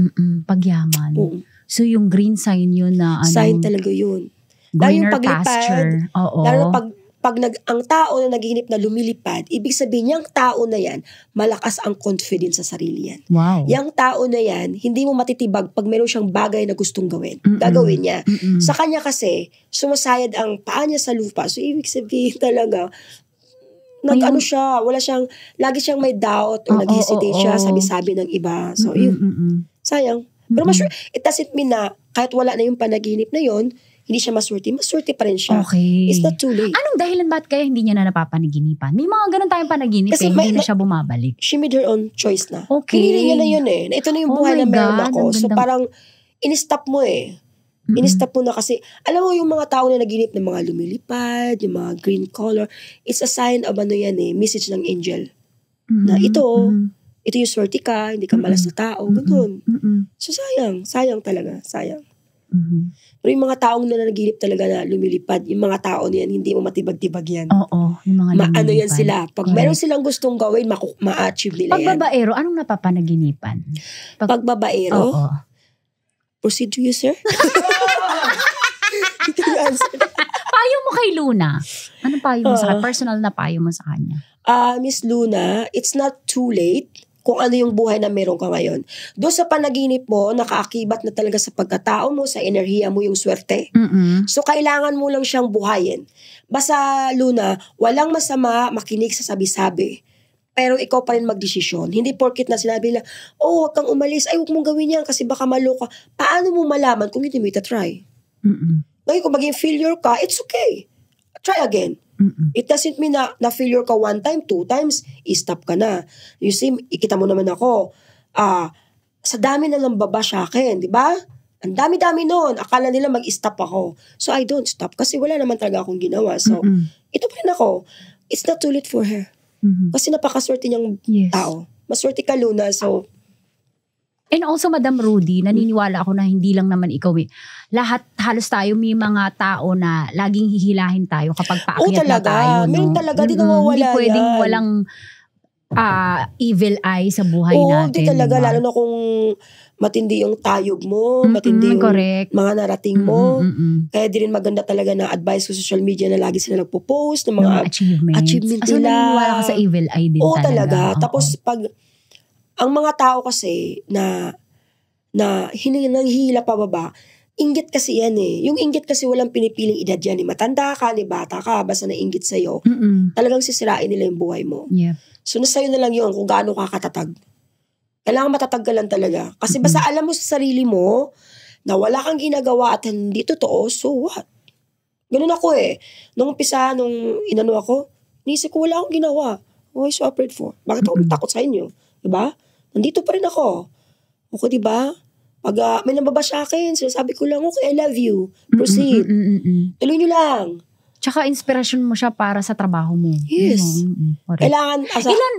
Pagyaman. So yung green sign yun na sign talaga yun. Lalo yung Greener paglipad, pasture. Oo. lalo na ang tao na nagihinip na lumilipad, ibig sabihin, yung tao na yan, malakas ang confidence sa sarili yan. Wow. Yung tao na yan, hindi mo matitibag pag meron siyang bagay na gustong gawin. Mm-mm. Gagawin niya. Mm-mm. Sa kanya kasi, sumasayad ang paa niya sa lupa. So, ibig sabihin talaga, nag-ano siya, lagi siyang may doubt o nag-hesitate siya, sabi-sabi ng iba. So, yun, sayang. Pero it doesn't mean na kahit wala na yung panaginip na yun, hindi siya maswerte pa rin siya. Okay. It's not too late. Anong dahilan ba't kaya hindi niya na napapanaginipan? May mga ganun tayong panaginip Kasi hindi na siya bumabalik. She made her own choice na. Okay. Pinili niya na yun eh. Na ito na yung buhay my na meron God, ako. ang So gandang- parang, in-stop mo eh. In-stop mo na kasi, alam mo yung mga tao na naginip ng mga lumilipad, yung mga green color, it's a sign of ano yan eh, message ng angel. Na ito yung swerte ka, hindi ka malas na tao, ganun. So sayang talaga, sayang. Pero yung mga taong na naginip talaga na lumilipad, yung mga tao na yan, hindi mo matibag-tibag yan. Oo, yung mga lumilipad. Ano yan sila. Pag meron silang gustong gawin, ma-achieve nila Pag yan. babaero, anong napapanaginipan? Pag babaero, Oo. proceed to you, sir. Ito yung answer. Payo mo kay Luna. Anong payo mo sa kanya? Personal na payo mo sa kanya? Miss Luna, it's not too late kung ano yung buhay na meron ka ngayon. Doon sa panaginip mo, nakaakibat na talaga sa pagkatao mo, sa enerhiya mo yung swerte. So, kailangan mo lang siyang buhayin. Basta, Luna, walang masama makinig sa sabi-sabi. Pero ikaw pa rin magdesisyon. Hindi porkit na sinabi nila, huwag kang umalis. Ay, huwag mong gawin yan kasi baka maloka. Paano mo malaman kung hindi mo itatry? Ngayon, kung maging failure ka, it's okay. Try again. It doesn't mean na failure ka 1 time, 2 times, i-stop ka na. You see, ikita mo naman ako, sa dami na lang baba sa akin, di ba? Ang dami-dami noon. Akala nila mag-stop ako. So, I don't stop kasi wala naman talaga akong ginawa. So, ito pa rin ako. It's not too late for her. Kasi napakaswerte niyang tao. Maswerte ka, Luna. So, and also, Madam Rudy, naniniwala ako na hindi lang naman ikaw eh. Lahat, halos tayo, may mga tao na laging hihilahin tayo kapag paakyat na tayo. No? Meron talaga, di nawawala hindi pwedeng yan. walang evil eye sa buhay oo, natin. di talaga. Diba? Lalo na kung matindi yung tayog mo, matindi yung correct. mga narating mo. Kaya di rin maganda talaga na advice ko sa social media na lagi sila nagpo-post ng mga achievement So, nila. naniniwala ka sa evil eye din Oo, talaga. talaga. Tapos pag ang mga tao kasi na nanghihila pababa, inggit kasi yan eh. Yung inggit kasi walang pinipiling edad yan. Ni matanda ka, ni bata ka, basta nainggit sa'yo. Talagang sisirain nila yung buhay mo. Yeah. So, nasa'yo na lang yun kung gaano ka katatag. Kailangan matatag ka lang talaga. Kasi basta alam mo sa sarili mo na wala kang ginagawa at hindi totoo, so what? Ganun ako eh. Nung umpisa, nung inano ako, nisip ko wala akong ginawa. Why so afraid for? Bakit ako takot sa inyo? Diba? Nandito pa rin ako. Okay, diba? Pag may nababa sa akin, sinasabi ko lang, okay, I love you. Proceed. Tuloy nyo lang. Tsaka inspirasyon mo siya para sa trabaho mo. Yes. Kailangan,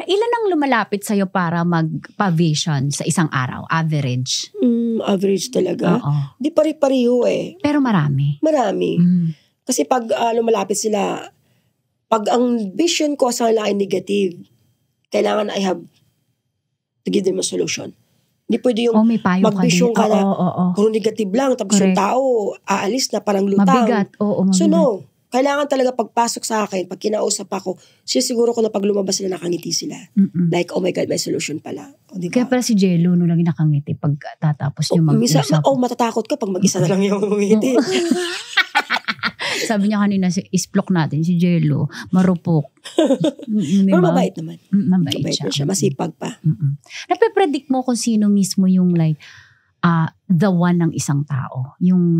Ilan ang lumalapit sa'yo para magpa-vision sa isang araw? Average? Average talaga. Oo. Di pari-pariho eh. Pero marami. Marami. Kasi pag lumalapit sila, pag ang vision ko sa kanila ay negative, kailangan I have to give them a solution. Hindi pwede yung may payo mag-vision ka na kung Oo. negative lang, tapos yung tao aalis na parang lutang. Mabigat. Oo, mabigat. So no, kailangan talaga pagpasok sa akin, pag kinausap ako, sisiguro ko na pag lumabas sila, nakangiti sila. Like, oh my God, may solution pala. O, diba? Kaya pala si Jello, no lang nakangiti pag tatapos yung mag-usap. Matatakot ka pag mag-isa na lang yung umiti. Sabi niya kanina, isplok natin si Jello, marupok. Pero mabait naman. Mabait siya. Masipag pa. Nape-predict mo kung sino mismo yung like, the one ng isang tao. Yung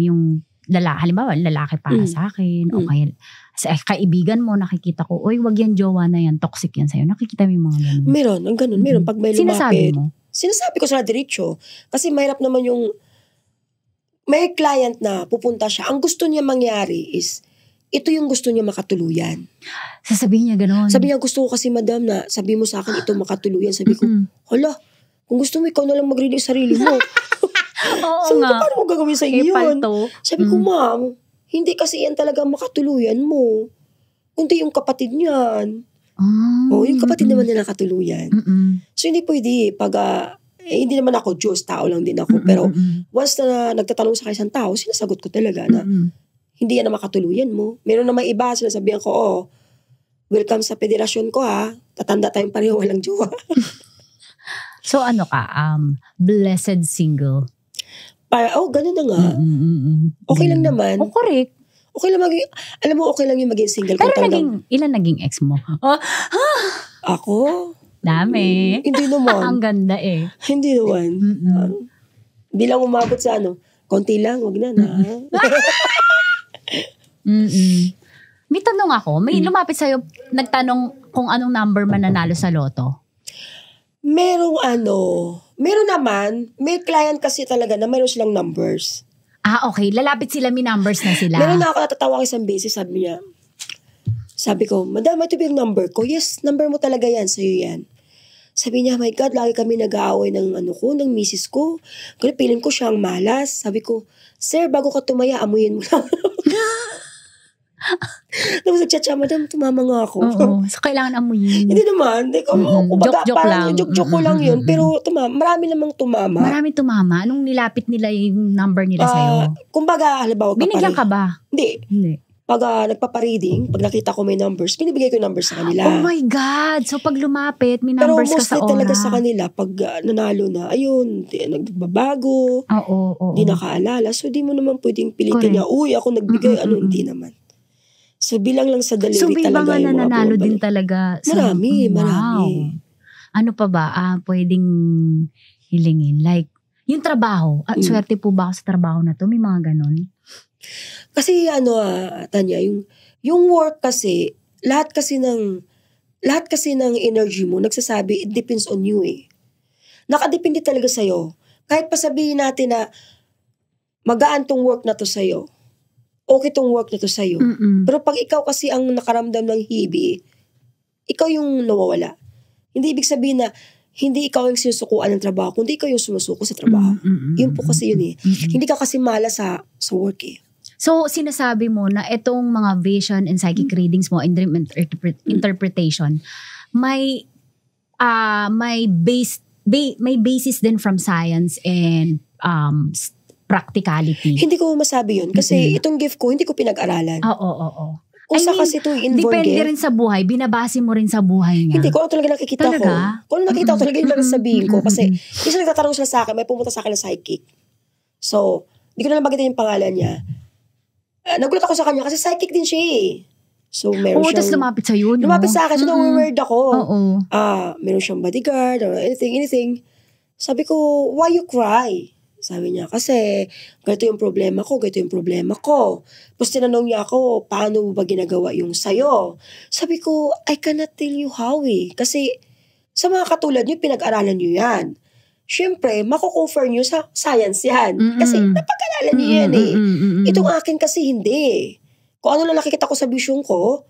halimbawa, lalaki para sa akin, o kaya sa kaibigan mo, nakikita ko, oy, wag yan, jowa na yan, toxic yan sa'yo. Nakikita mo yung mga ganun. Meron, ang ganun. Meron, pag may lumapit. Sinasabi mo? Sinasabi ko sa diretso. Kasi mahirap naman yung, may client na pupunta siya. Ang gusto niya mangyari is, ito yung gusto niya makatuluyan. Sasabihin niya ganun? Sabi niya, gusto ko kasi madam na, sabi mo sa akin, ito makatuluyan. Sabi ko, hala, kung gusto mo, ikaw na lang mag-release sarili mo. Oo sabi nga. ko, paano mo gagawin sa iyo yun? Sabi ko, ma'am, hindi kasi yan talaga makatuluyan mo. Kundi yung kapatid niyan. Yung kapatid naman niya nakatuluyan. So, hindi pwede. Pag, hindi naman ako Diyos, tao lang din ako. Pero, once na nagtatanong sa isang tao, sinasagot ko talaga na, hindi yan na makatuluyan mo. Meron na may iba, sinasabihan ko, welcome sa federasyon ko ha. Tatanda tayong pareho, walang jowa. So ano ka, blessed single? Ganun na nga. Okay lang naman. Correct. Okay lang alam mo, okay lang yung maging single. Pero ilan naging ex mo? Ako? Dami. Hindi naman. Ang ganda eh. Hindi naman. Di lang umabot sa konti lang, wag na. May tanong ako, may lumapit sa'yo, nagtanong kung anong number mananalo sa loto? Meron naman, may client kasi talaga na meron silang numbers. Okay. Lalapit sila, may numbers na sila. Meron na ako natatawa isang beses, sabi ko, madam, ito ba yung number ko? Yes, number mo talaga yan, sa'yo yan. Sabi niya, my God, lagi kami nag-aaway ng ng misis ko. Kaya piling ko siyang malas. Sabi ko, sir, bago ka tumaya, amuyin mo lang. Tapos nag-chat siya, madam, tumama nga ako. Oo, so kailangan amuyin. Hindi naman. Joke lang. Joke ko lang yun. Pero marami namang tumama. Marami tumama. Anong nilapit nila yung number nila sa'yo? Kumbaga, halimbawa binigyan ka ba? Hindi. Pag nagpapareading, pag nakita ko may numbers, binibigay ko yung numbers sa kanila. Oh my God! So pag lumapit, may numbers ka sa Pero mostly talaga sa kanila, pag nanalo na, ayun, nagbabago, di nakaalala. So di mo naman pwedeng pilitin niya, uy, ako nagbigay, hindi naman. So bilang lang sa delivery talaga. So may mga nananalo din talaga. Marami. Ano pa ba yung hilingin? Like, yung trabaho. Swerte po ba ako sa trabaho na to? May mga ganon? Kasi Tanya, yung work kasi, lahat kasi ng energy mo, nagsasabi, it depends on you eh. Nakadepende talaga sa'yo. Kahit pa sabihin natin na magaan tong work na to sa'yo, okay tong work na to sa'yo. Pero pag ikaw kasi ang nakaramdam ng hibi, ikaw yung nawawala. Hindi ibig sabihin na hindi ikaw yung sinusukuan ng trabaho, kundi ikaw yung sumusuko sa trabaho. Yun po kasi yun eh. Hindi ka kasi malas sa work eh. So, sinasabi mo na itong mga vision and psychic readings mo and dream interpretation, may basis din from science and practicality. Hindi ko masabi yun kasi itong gift ko, hindi ko pinag-aralan. Oo. Kusa kasi ito inborn gift. Depende rin sa buhay. Binabase mo rin sa buhay niya. Hindi, kung ano talaga nakikita ko. Kung ano nakikita ko talaga yung sabihin ko. Kasi isa nagtatanong sila sa akin, may pumunta sa akin ng psychic. So, hindi ko na lang bagitin yung pangalan niya. Nagulat ako sa kanya kasi psychic din siya eh. So, meron siyang... tapos lumapit sa'yo, no? Lumapit sa akin. So, na-word ako. Oo. Meron siyang bodyguard or anything. Sabi ko, why you cry? Sabi niya, kasi ganito yung problema ko. Tapos tinanong niya ako, paano ba ginagawa yung sayo? Sabi ko, I cannot tell you how eh. Kasi sa mga katulad niyo, pinag-aralan niyo yan. Siyempre, mako-confer niyo sa science yan. Kasi napag-aralan niyo yan eh. Itong akin kasi hindi. Kung ano lang nakikita ko sa vision ko,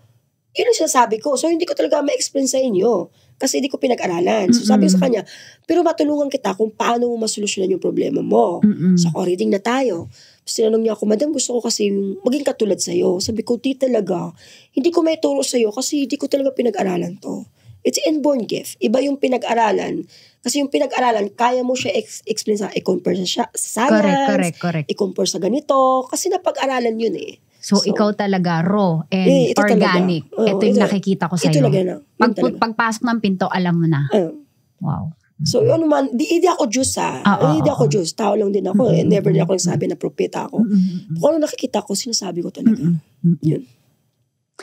yun ang sinasabi ko. So, hindi ko talaga ma-explain sa inyo. Kasi hindi ko pinag-aralan. So, sabi ko sa kanya, pero matulungan kita kung paano mo masolusyonan yung problema mo. So, reading na tayo. Tapos tinanong niya ako, madam, gusto ko kasi maging katulad sa'yo. Sabi ko, di talaga. Hindi ko may turo sa'yo kasi hindi ko talaga pinag-aralan to. It's inborn gift. Iba yung pinag-aralan. Kasi yung pinag-aralan, kaya mo siya explain sa i-compare sa science. Correct. I-compare sa ganito. Kasi napag-aralan yun eh. So, ikaw talaga raw and organic. Ito yung nakikita ko sa'yo. Ito talaga na. Pagpasok ng pinto, alam mo na. Wow. So, yun naman, hindi ako Diyos hindi ako Diyos. Tao lang din ako. Never din ako nagsabi na propeta ako. Kung ano nakikita ko, sinasabi ko talaga. Yun.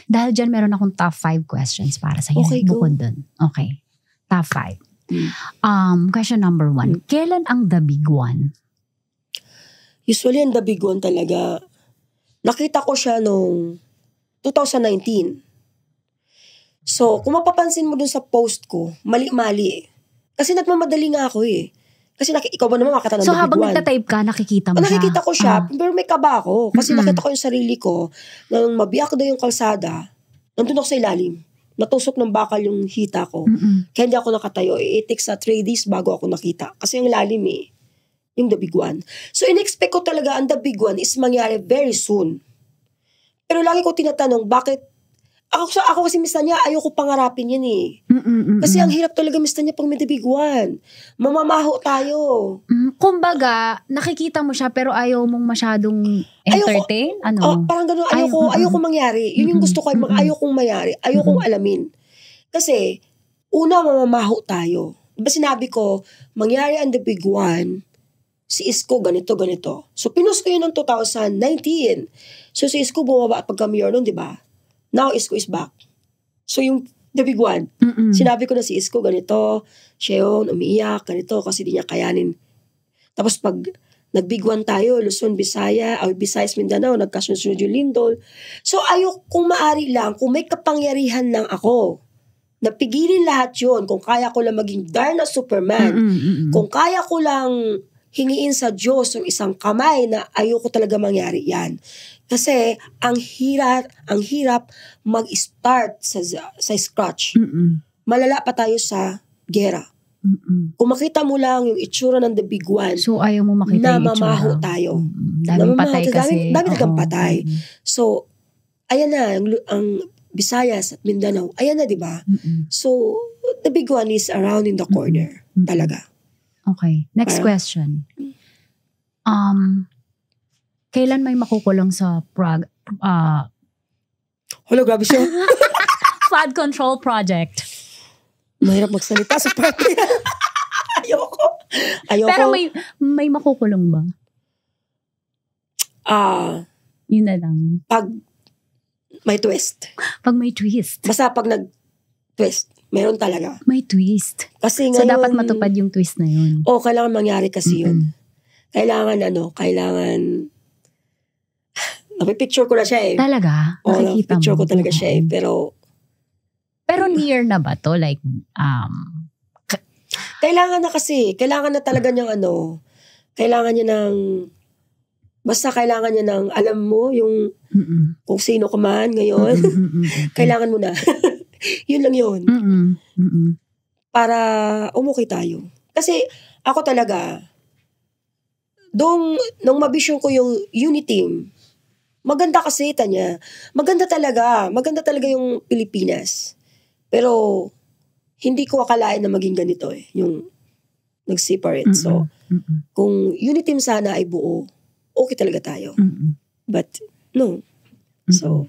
Dahil dyan, meron akong top 5 questions para sa'yo. Okay, go. Bukod dun. Okay. Top 5. Question number 1. Kailan ang the big one? Usually, ang the big one talaga, nakita ko siya noong 2019. So, kung mapapansin mo dun sa post ko, mali-mali eh. Kasi nagmamadali nga ako eh. Kasi ikaw ba naman makakita ng the big one? So, habang nagtatype ka, nakikita mo siya? Nakikita ko siya, pero may kaba ako. Kasi nakita ko yung sarili ko, nang mabiyak daw yung kalsada, nandun ako sa ilalim. Natusok ng bakal yung hita ko. Kaya hindi ako nakatayo. It takes 3 days bago ako nakita. Kasi yung lalim eh. Yung the big one. So, in-expect ko talaga ang the big one is mangyari very soon. Pero lagi ko tinatanong, bakit Ako kasi Miss Tanya, ayoko pangarapin yan eh. Kasi ang hirap talaga Miss Tanya pag may the big one. Mamamaho tayo. Kumbaga, nakikita mo siya pero ayaw mong masyadong entertain? Parang gano'n, ayoko mangyari. Yun yung gusto ko, ayokong mangyari. Ayokong alamin. Kasi, una mamamaho tayo. Diba sinabi ko, mangyari ang the big one, si Isko ganito. So, pinost ko yun ng 2019. So, si Isko bumaba at pagka-mayor nun, diba? Now, Isko is back. So, yung the big one, sinabi ko na si Isko ganito, siya yun, umiiyak, ganito, kasi di niya kayanin. Tapos pag nag-big one tayo, Luzon, Visayas, Mindanao, nagkasunod yung Lindol. So, kung maari lang, kung may kapangyarihan lang ako, napigilin lahat yun, kung kaya ko lang maging Darna Superman, kung kaya ko lang hingiin sa Diyos yung isang kamay na ayoko talaga mangyari yan. Kasi ang hirap mag-start sa scratch. Malala pa tayo sa gera. Kung makita mo lang yung itsura ng the big one, so ayaw mo makita yung itsura. Namamaho tayo. Daming patay kasi. Dami nagang patay. So, ayan na, ang Visayas at Mindanao, ayan na, di ba? So, the big one is around in the corner. Talaga. Okay. Next question. Kailan may makukulong sa Hello, grabe siya. flood control project? Mahirap magsalita sa party. Ayoko. Pero may makukulong ba? Yun na lang. Pag may twist. Pag may twist. Basta pag nag-twist, meron talaga. May twist. Kasi ngayon, so dapat matupad yung twist na yun. Kailangan mangyari kasi yun. Kailangan napipicture ko na siya eh. Talaga? Nakikita napipicture mo? ko talaga siya eh. Pero near na ba to? Like, kailangan na kasi. Kailangan na talaga niyang kailangan niya ng, basta kailangan niya ng, alam mo, yung, kung sino ka man ngayon, kailangan mo na. Yun lang yun. Para umukay tayo. Kasi, ako talaga, nung mabisyon ko yung Uniteam, maganda kasi, Tanya. Maganda talaga yung Pilipinas. Pero, hindi ko akalain na maging ganito eh. Yung nag-separate. So, kung Uniteam sana ay buo, okay talaga tayo. But, no. So,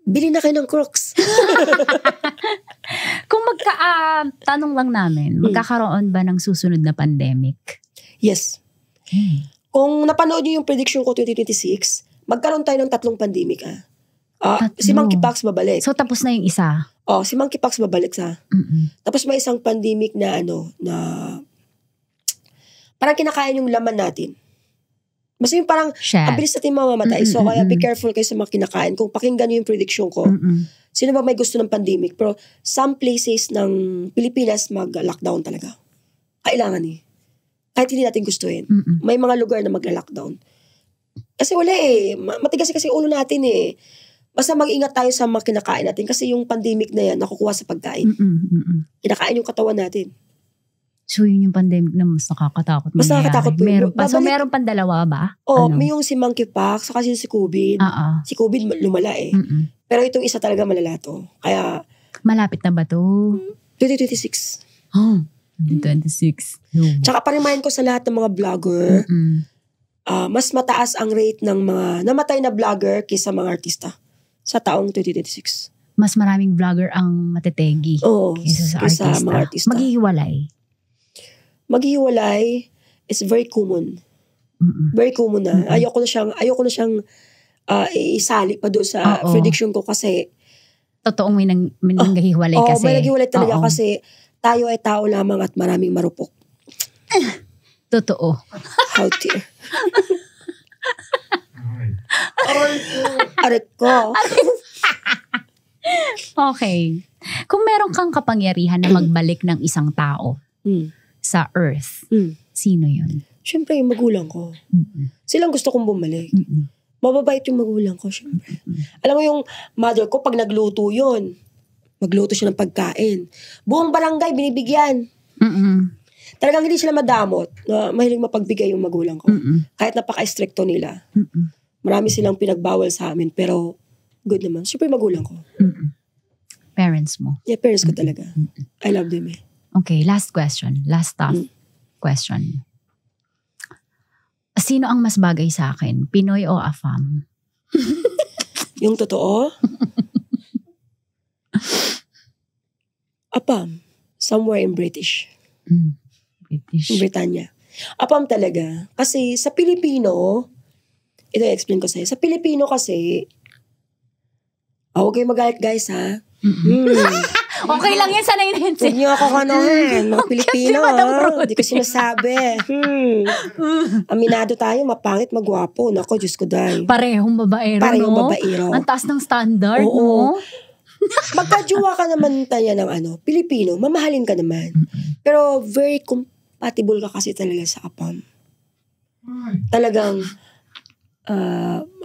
bili na kayo ng Crocs. Kung tanong lang namin, magkakaroon ba ng susunod na pandemic? Yes. Kung napanood niyo yung prediction ko 2026, magkaroon tayo ng 3 pandemic. Si Monkeypox babalik. So tapos na yung isa? Si Monkeypox babalik sa. Tapos may isang pandemic na na parang kinakain yung laman natin. Basta yung parang ang bilis natin mamamatay. So kaya be careful kayo sa mga kinakain. Kung pakinggan niyo yung prediction ko, sino ba may gusto ng pandemic? Pero some places ng Pilipinas mag-lockdown talaga. Kailangan eh. Kahit hindi natin gustuhin. May mga lugar na magla-lockdown. Kasi wala eh. Matigas kasi ulo natin eh. Basta mag-ingat tayo sa mga kinakain natin. Kasi yung pandemic na yan, nakukuha sa pagkain. Kinakain yung katawan natin. So yun yung pandemic na mas nakakatakot. Mas nakakatakot po. Meron pa. So meron pang dalawa ba? May yung si Monkeypox, saka si COVID. Si COVID lumala eh. Pero itong isa talaga malala to. Kaya... Malapit na ba to? 2026. 26. Tsaka pa-remind ko sa lahat ng mga vlogger, mas mataas ang rate ng mga namatay na vlogger kaysa mga artista sa taong 2026. Mas maraming vlogger ang matetegi kaysa sa mga artista. Maghihiwalay is very common. Very common na. Ayoko na siyang isali pa doon sa prediction ko kasi totoong may nanghihiwalay kasi. May nanghihiwalay talaga kasi tayo ay tao lamang at maraming marupok. Totoo. How dear. Aray ko. Okay. Kung meron kang kapangyarihan na magbalik ng isang tao sa Earth, sino yun? Siyempre, yung magulang ko. Silang gusto kong bumalik. Mababait yung magulang ko, siyempre. Alam mo yung mother ko, pag nagluto yun, magluto siya ng pagkain. Buong barangay, binibigyan. Talagang hindi sila madamot na mahilig mapagbigay yung magulang ko. Kahit napaka-stricto nila. Marami silang pinagbawal sa amin, pero good naman. Super magulang ko. Parents mo. Yeah, parents ko talaga. I love them eh. Okay, last question. Last tough question. Sino ang mas bagay sa akin? Pinoy o Afam? Yung totoo? Apam. Somewhere in British. British. Britannia. Apam talaga. Kasi sa Pilipino, ito i-explain ko sa'yo. Sa Pilipino kasi, huwag kayo magalit guys ha. Okay lang yan, sanay na yan. Huwag niyo ako mga Pilipino hindi ko sinasabi. Aminado tayo, mapangit, magwapo. Nako, Diyos ko dahil. Parehong babaero, Parehong no? babaero. Ang taas ng standard, Oo. no? Magkajuwa ka naman tayo ng Pilipino, mamahalin ka naman. Pero very compatible ka kasi talaga sa Apam. Talagang,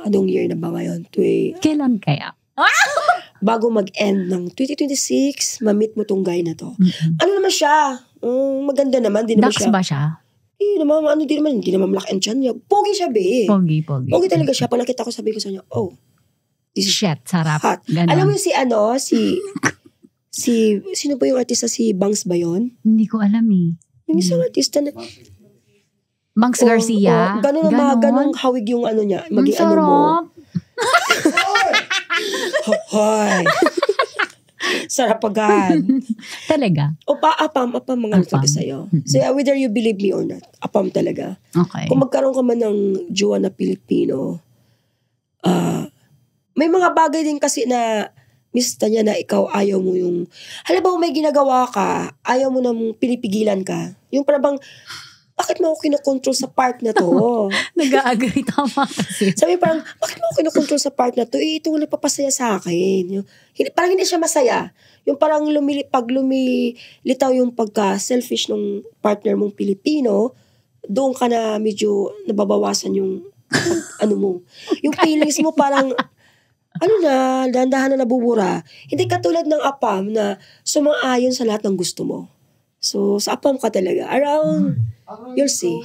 anong year na ba ngayon? Kailan kaya? Bago mag-end ng 2026, ma-meet mo tong guy na to. Ano naman siya? Maganda naman, di naman Dax siya. ba siya? Hindi naman malaki ang tiyan niya. Pogi siya, be. Pogi. Pogi talaga siya. Pag nakita ko, sabi ko sa niya, this is Shit, sarap. hot. Ganon. Alam mo sino ba yung artista? Si Bangs ba yun? Hindi ko alam eh. Yung isang artista na, Bangs Garcia? ganun hawig yung ano niya. Ang Maging ano mo. sarap. Hoy. Sarap agad. Talaga? Apam mga Apam. talaga sa'yo. So, whether you believe me or not, apam talaga. Okay. Kung magkaroon ka man ng jowa na Pilipino, may mga bagay din kasi na mista niya na ikaw ayaw mo yung, halimbawa may ginagawa ka, ayaw mo nang pinipigilan ka. Yung parang bang, bakit mo ako kinokontrol sa part na to? Nag-agree, tama kasi. Sabi parang, bakit mo ako kinokontrol sa part na to? Ito nga nagpapasaya sa akin. Parang hindi siya masaya. Yung parang pag lumilitaw yung pagka-selfish ng partner mong Pilipino, doon ka na medyo nababawasan yung mo. Yung feelings mo parang, dahan-dahan na nabubura. Hindi katulad ng Apam na sumang-ayon sa lahat ng gusto mo. So, sa Apam ka talaga. Around, you'll see.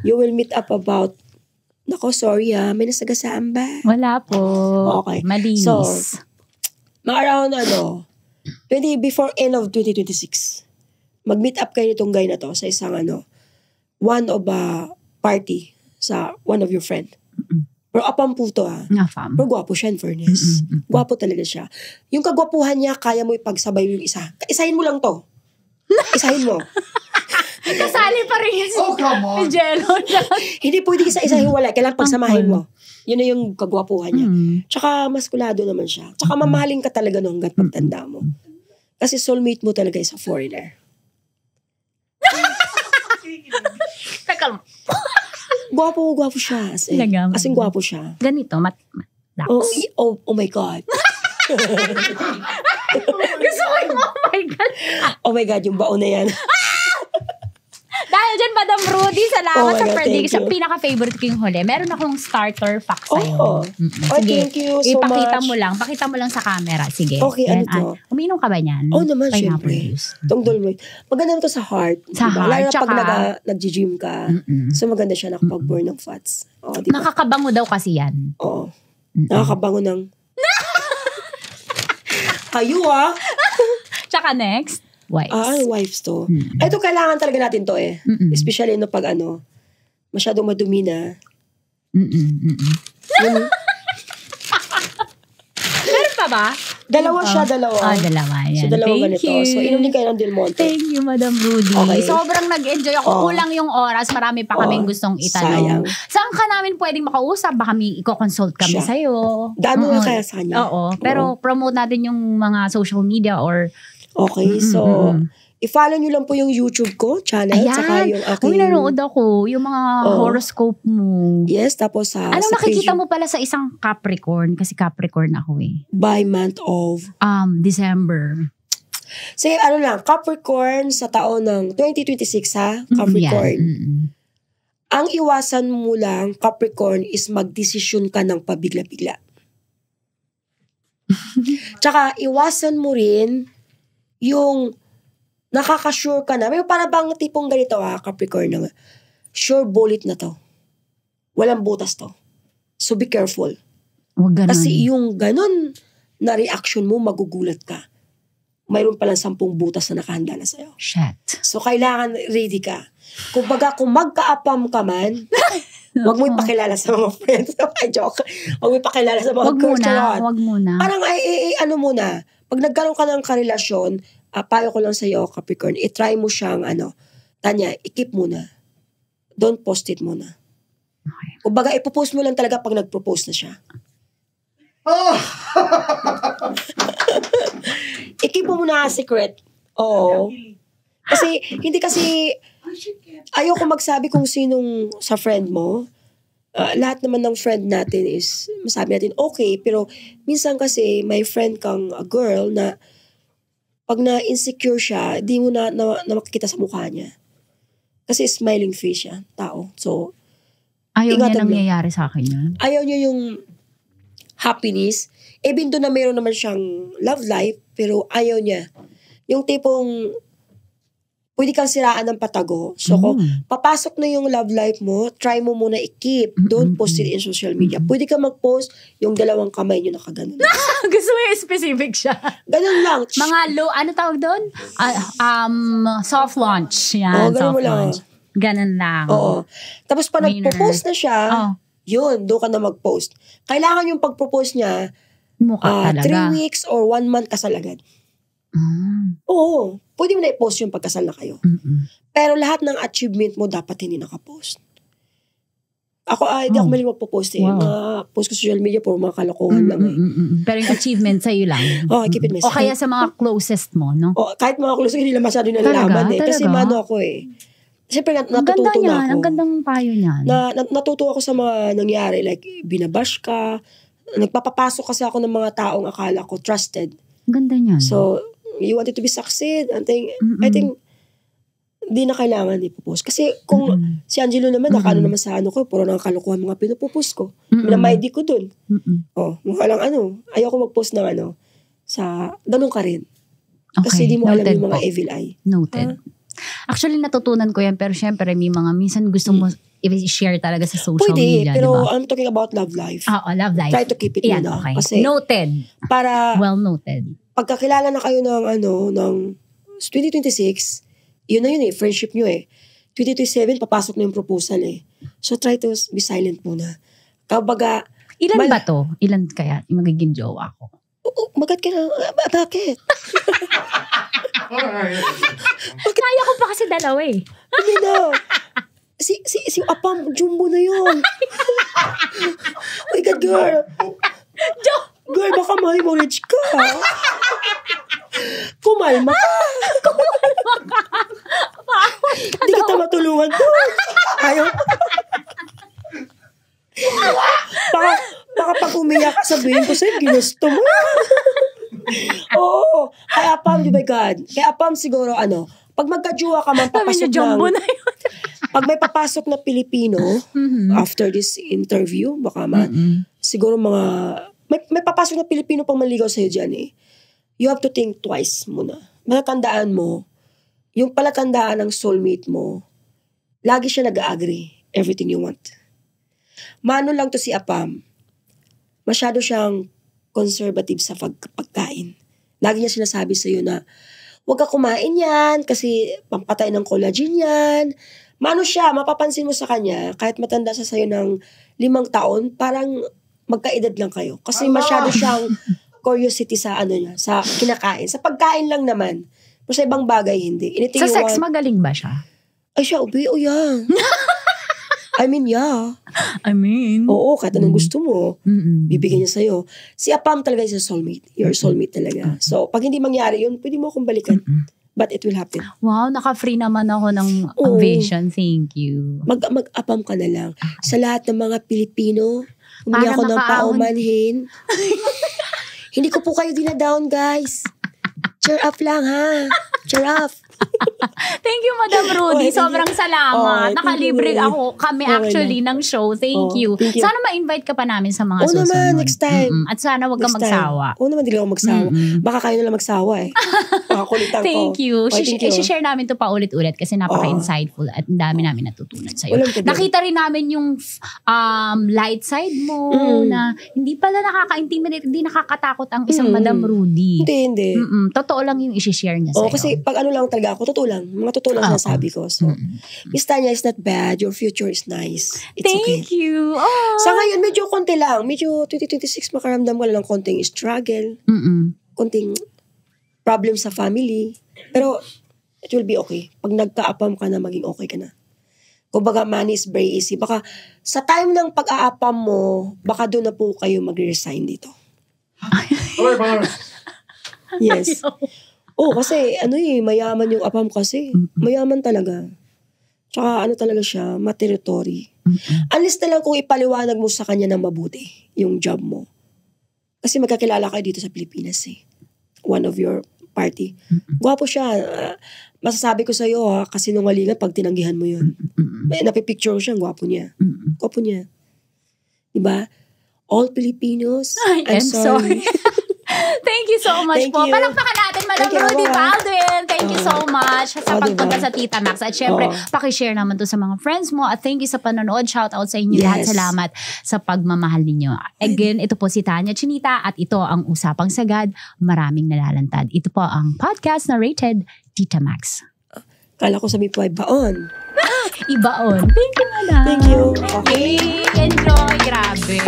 You will meet up about, nako, sorry may nasagasaan ba? Wala po. Okay. Malinis. So, around before end of 2026, mag-meet up kayo nitong guy na to sa isang one of a party sa one of your friend. Pero Apam po to Nga, fam. Pero gwapo siya in fairness. Gwapo talaga siya. Yung kagwapuhan niya, kaya mo ipagsabay yung isa. Isahin mo lang to. Isahin mo. Kasali pa rin si come on. Jello. Hindi pwede isa-isahin wala. Kailangan pagsamahin mo. Yun na yung kagwapuhan niya. Tsaka maskulado naman siya. Tsaka mamahalin ka talaga nung hanggat pagtanda mo. Kasi soulmate mo talaga is a foreigner. Teka lang. Gwapo siya. Talaga? As in, gwapo siya. Ganito, Dax. Oh my God. Gusto ko yung oh my God. Oh my God, yung baon na yan. Dahil dyan, Madam Rudy, salamat Oh my sa God, prediction. thank you. Pinaka-favorite ko yung huli. Meron akong starter fact sa'yo. Oh, thank you so Ipakita much. mo lang. Pakita mo lang sa camera. Sige. Okay, ano to? Uminom ka ba niyan? Oh naman, Pineapple syempre. juice. Itong Dolomite. Maganda to sa heart. Sa diba? heart, Lalo na pag tsaka- nag-gym ka. So maganda siya nakapag-burn ng fats. Diba? Nakakabango daw kasi yan. Oo. Nakakabango ng... Kayo Tsaka next, wipes. wives to. Ay, ito kailangan talaga natin to eh. Especially no pag masyadong madumi na. Meron pa ba? Dalawa. Dalawa. Yan. So, dalawa Thank ganito. you. So, inom din kayo ng Del Monte. Thank you, Madam Rudy. Okay. Sobrang nag-enjoy ako. Kulang yung oras. Marami pa kaming gustong itanong. sayang. Saan ka namin pwedeng makausap? Baka may i-consult kami Siya. sa'yo. Dami Oo. na kaya sa kanya. Oo. Pero promote natin yung mga social media or... Okay, so, i-follow nyo lang po yung YouTube ko, channel, tsaka yung aking... Uy, nanood ako. Yung mga horoscope mo. Yes, tapos sa... Anong sa nakikita page- mo pala sa isang Capricorn? Kasi Capricorn ako eh. By month of... December. Sige, Capricorn sa taon ng 2026 ha, Capricorn. Yan. Ang iwasan mo lang, Capricorn, is magdesisyon ka ng pabigla-bigla. Tsaka, iwasan mo rin yung nakaka-sure ka na. May para bang tipong ganito Capricorn, na sure bullet na to. Walang butas to. So, be careful. Huwag ganun. Kasi yung ganun na reaction mo, magugulat ka. Mayroon palang 10 butas na nakahanda na sa'yo. Shit. So, kailangan ready ka. Kumbaga, kung magka-apam ka man, huwag mo ipakilala sa mga friends. Ay, joke. Huwag mo ipakilala sa mga Huwag muna. Parang, ano muna, pag nagkaroon ka ng karelasyon, payo ko lang sa'yo, Capricorn, itry mo siyang, Tanya, i-keep muna. Don't post it muna. Okay. Kumbaga, ipopost mo lang talaga pag nag-propose na siya. I-keep mo muna secret. Oo. Kasi, ayoko magsabi kung sinong sa friend mo. Lahat naman ng friend natin is, masabi natin, okay, pero minsan kasi, may friend kang girl na pag na-insecure siya, di mo na makikita sa mukha niya. Kasi smiling face siya, tao. So, ayaw niya nangyayari sa akin yun. Ayaw niya yung happiness. Even though na mayroon naman siyang love life, pero ayaw niya. Yung tipong, pwede kang siraan ng patago. So, kung papasok na yung love life mo, try mo muna i-keep. Don't post it in social media. Pwede ka mag-post yung 2 kamay nyo nakaganon. Gusto mo yung specific siya. Ganun lang. Mga low, ano tawag doon? Soft launch. Yan, ganun soft mo lang. launch. Ganun lang. Oo. Tapos pa nag-propose na siya, yun, doon ka na mag-post. Kailangan yung pag-propose niya, mukha talaga. 3 weeks or 1 month kasal agad. Oo. Pwede mo na i-post yung pagkasal na kayo. Pero lahat ng achievement mo dapat hindi nakapost. Ako, hindi ako maling magpo-post eh. Mga post ko sa social media puro mga kalokohan lang eh. Pero yung achievement sa'yo lang. Keep it myself. O kaya sa mga closest mo, no? Kahit mga close, hindi nila masyado nalalaman eh. Kasi mano ako eh. Siyempre, natututo na ako. Ang gandang payo niyan. Natuto ako sa mga nangyari. Like, binabash ka. Nagpapapasok kasi ako ng mga taong akala ko trusted. Ganda niyan. So, you wanted to be succeed. I think, di na kailangan ipopost. Kasi kung si Angelo naman, nakano naman sa ko, puro nang kalukuhan mga pinupopost ko. Minamaidi ko dun. Mukha lang ayoko mag-post ng sa, ganun ka rin. Kasi di mo alam yung mga evil eye. Noted. Actually, natutunan ko yan, pero syempre, minsan gusto mo i-share talaga sa social media, pero diba? I'm talking about love life. Love life. Try to keep it muna. Okay. Kasi, noted. Well noted. Pagkakilala na kayo ng 2026, yun na yun eh, friendship nyo eh. 2027, papasok na yung proposal eh. So, try to be silent muna. Kabaga, ilan ba to? Ilan kaya magiging jowa ko? Magat ka na, bakit? Kaya ko pa kasi 2 eh. Hindi na. Si Apam, jumbo na yun. Oh my God, girl. Girl, baka ma-hemorrhage ka. Kumalma ka. Hindi kita matulungan doon. Ayaw. Baka pag umiyak, sabihin ko sa'yo, ginusto mo. Oo. Kaya Apam, di ba God? Kaya Apam siguro, pag magka-jowa ka man, papasok na yun. Pag may papasok na Pilipino, after this interview, baka siguro may papasok na Pilipino pang maligaw sa'yo dyan eh. You have to think twice muna. Matatandaan mo, yung palatandaan ng soulmate mo, lagi siya nag-agree everything you want. Mano lang to si Apam, masyado siyang conservative sa pagkain. Lagi niya sinasabi sa'yo na, huwag ka kumain yan kasi pampatay ng collagen yan. Mano siya, mapapansin mo sa kanya, kahit matanda siya sa'yo ng 5 taon, parang magkaedad lang kayo. Kasi masyado siyang curiosity sa sa kinakain. Sa pagkain lang naman. Pero sa ibang bagay, hindi. Sa sex, magaling ba siya? Ay siya, yeah. I mean, yeah. Oo, kahit anong gusto mo, bibigyan niya sa'yo. Si Apam talaga is a soulmate. Your soulmate talaga. So, pag hindi mangyari yun, pwede mo akong balikan. But it will happen. Wow, naka-free naman ako ng vision. Thank you. Mag-Apam ka na lang. Sa lahat ng mga Pilipino, humingi ako ng paumanhin. Hindi ko po kayo dinadown, guys. Cheer up lang, ha? Cheer up. Thank you, Madam Rudy. Okay, Sobrang salamat. Okay, Nakalibre thank you. kami Okay actually ng show. Thank you. Thank you. Sana ma-invite ka pa namin sa mga Oo susunod. naman, next time. At sana wag kang Next time. magsawa. Oo naman, di lang ako magsawa. Baka kayo na lang magsawa eh. Makakulitan ko. Thank you. Okay, thank you. I-share namin to paulit-ulit kasi napaka-insightful at ang dami namin natutunan sa'yo. Walang problema. Nakita rin namin yung light side mo na hindi pala nakaka-intimidate, hindi nakakatakot ang isang Madam Rudy. Hindi. Totoo lang yung i-share niya sa'yo. Kasi pag ano lang talaga ako, totoo lang. Mga totoo lang sinasabi ko. So, Miss Tanya is not bad. Your future is nice. It's okay. Thank you. Oh. Sa ngayon, medyo konti lang. Medyo 2026 makaramdam ko lang konting struggle. Konting problem sa family. Pero, it will be okay. Pag nagka-apam ka na, maging okay ka na. Kumbaga, money is very easy. Baka, sa time ng pag-aapam mo, baka doon na po kayo mag-resign dito. Okay, baka. Yes. Kasi, mayaman yung apam kasi. Mayaman talaga. Tsaka, talaga siya, ma-territory. Unless na lang kung ipaliwanag mo sa kanya ng mabuti, yung job mo. Kasi magkakilala kayo dito sa Pilipinas eh. One of your party. Gwapo siya. Masasabi ko sa'yo kasi nungalingan pag tinanggihan mo yun. Napipicture siya, gwapo niya. Gwapo niya. Diba? All Filipinos, I'm sorry. Thank you so much Thank po. you. Palakpakan natin, Madam Thank you, Rudy Mama. Baldwin. Thank you so much sa pagpunta diba? sa Tita Max. At syempre, pakishare naman to sa mga friends mo. At thank you sa panonood. Shout out sa inyo lahat. Salamat sa pagmamahal ninyo. Again, ito po si Tanya Chinita at ito ang Usapang Sagad. Maraming nalalantad. Ito po ang podcast na rated Tita Max. Kala ko sabi po ay baon. Ibaon. Thank you, Madam. Thank you. Okay. Yay! Enjoy. Grabe.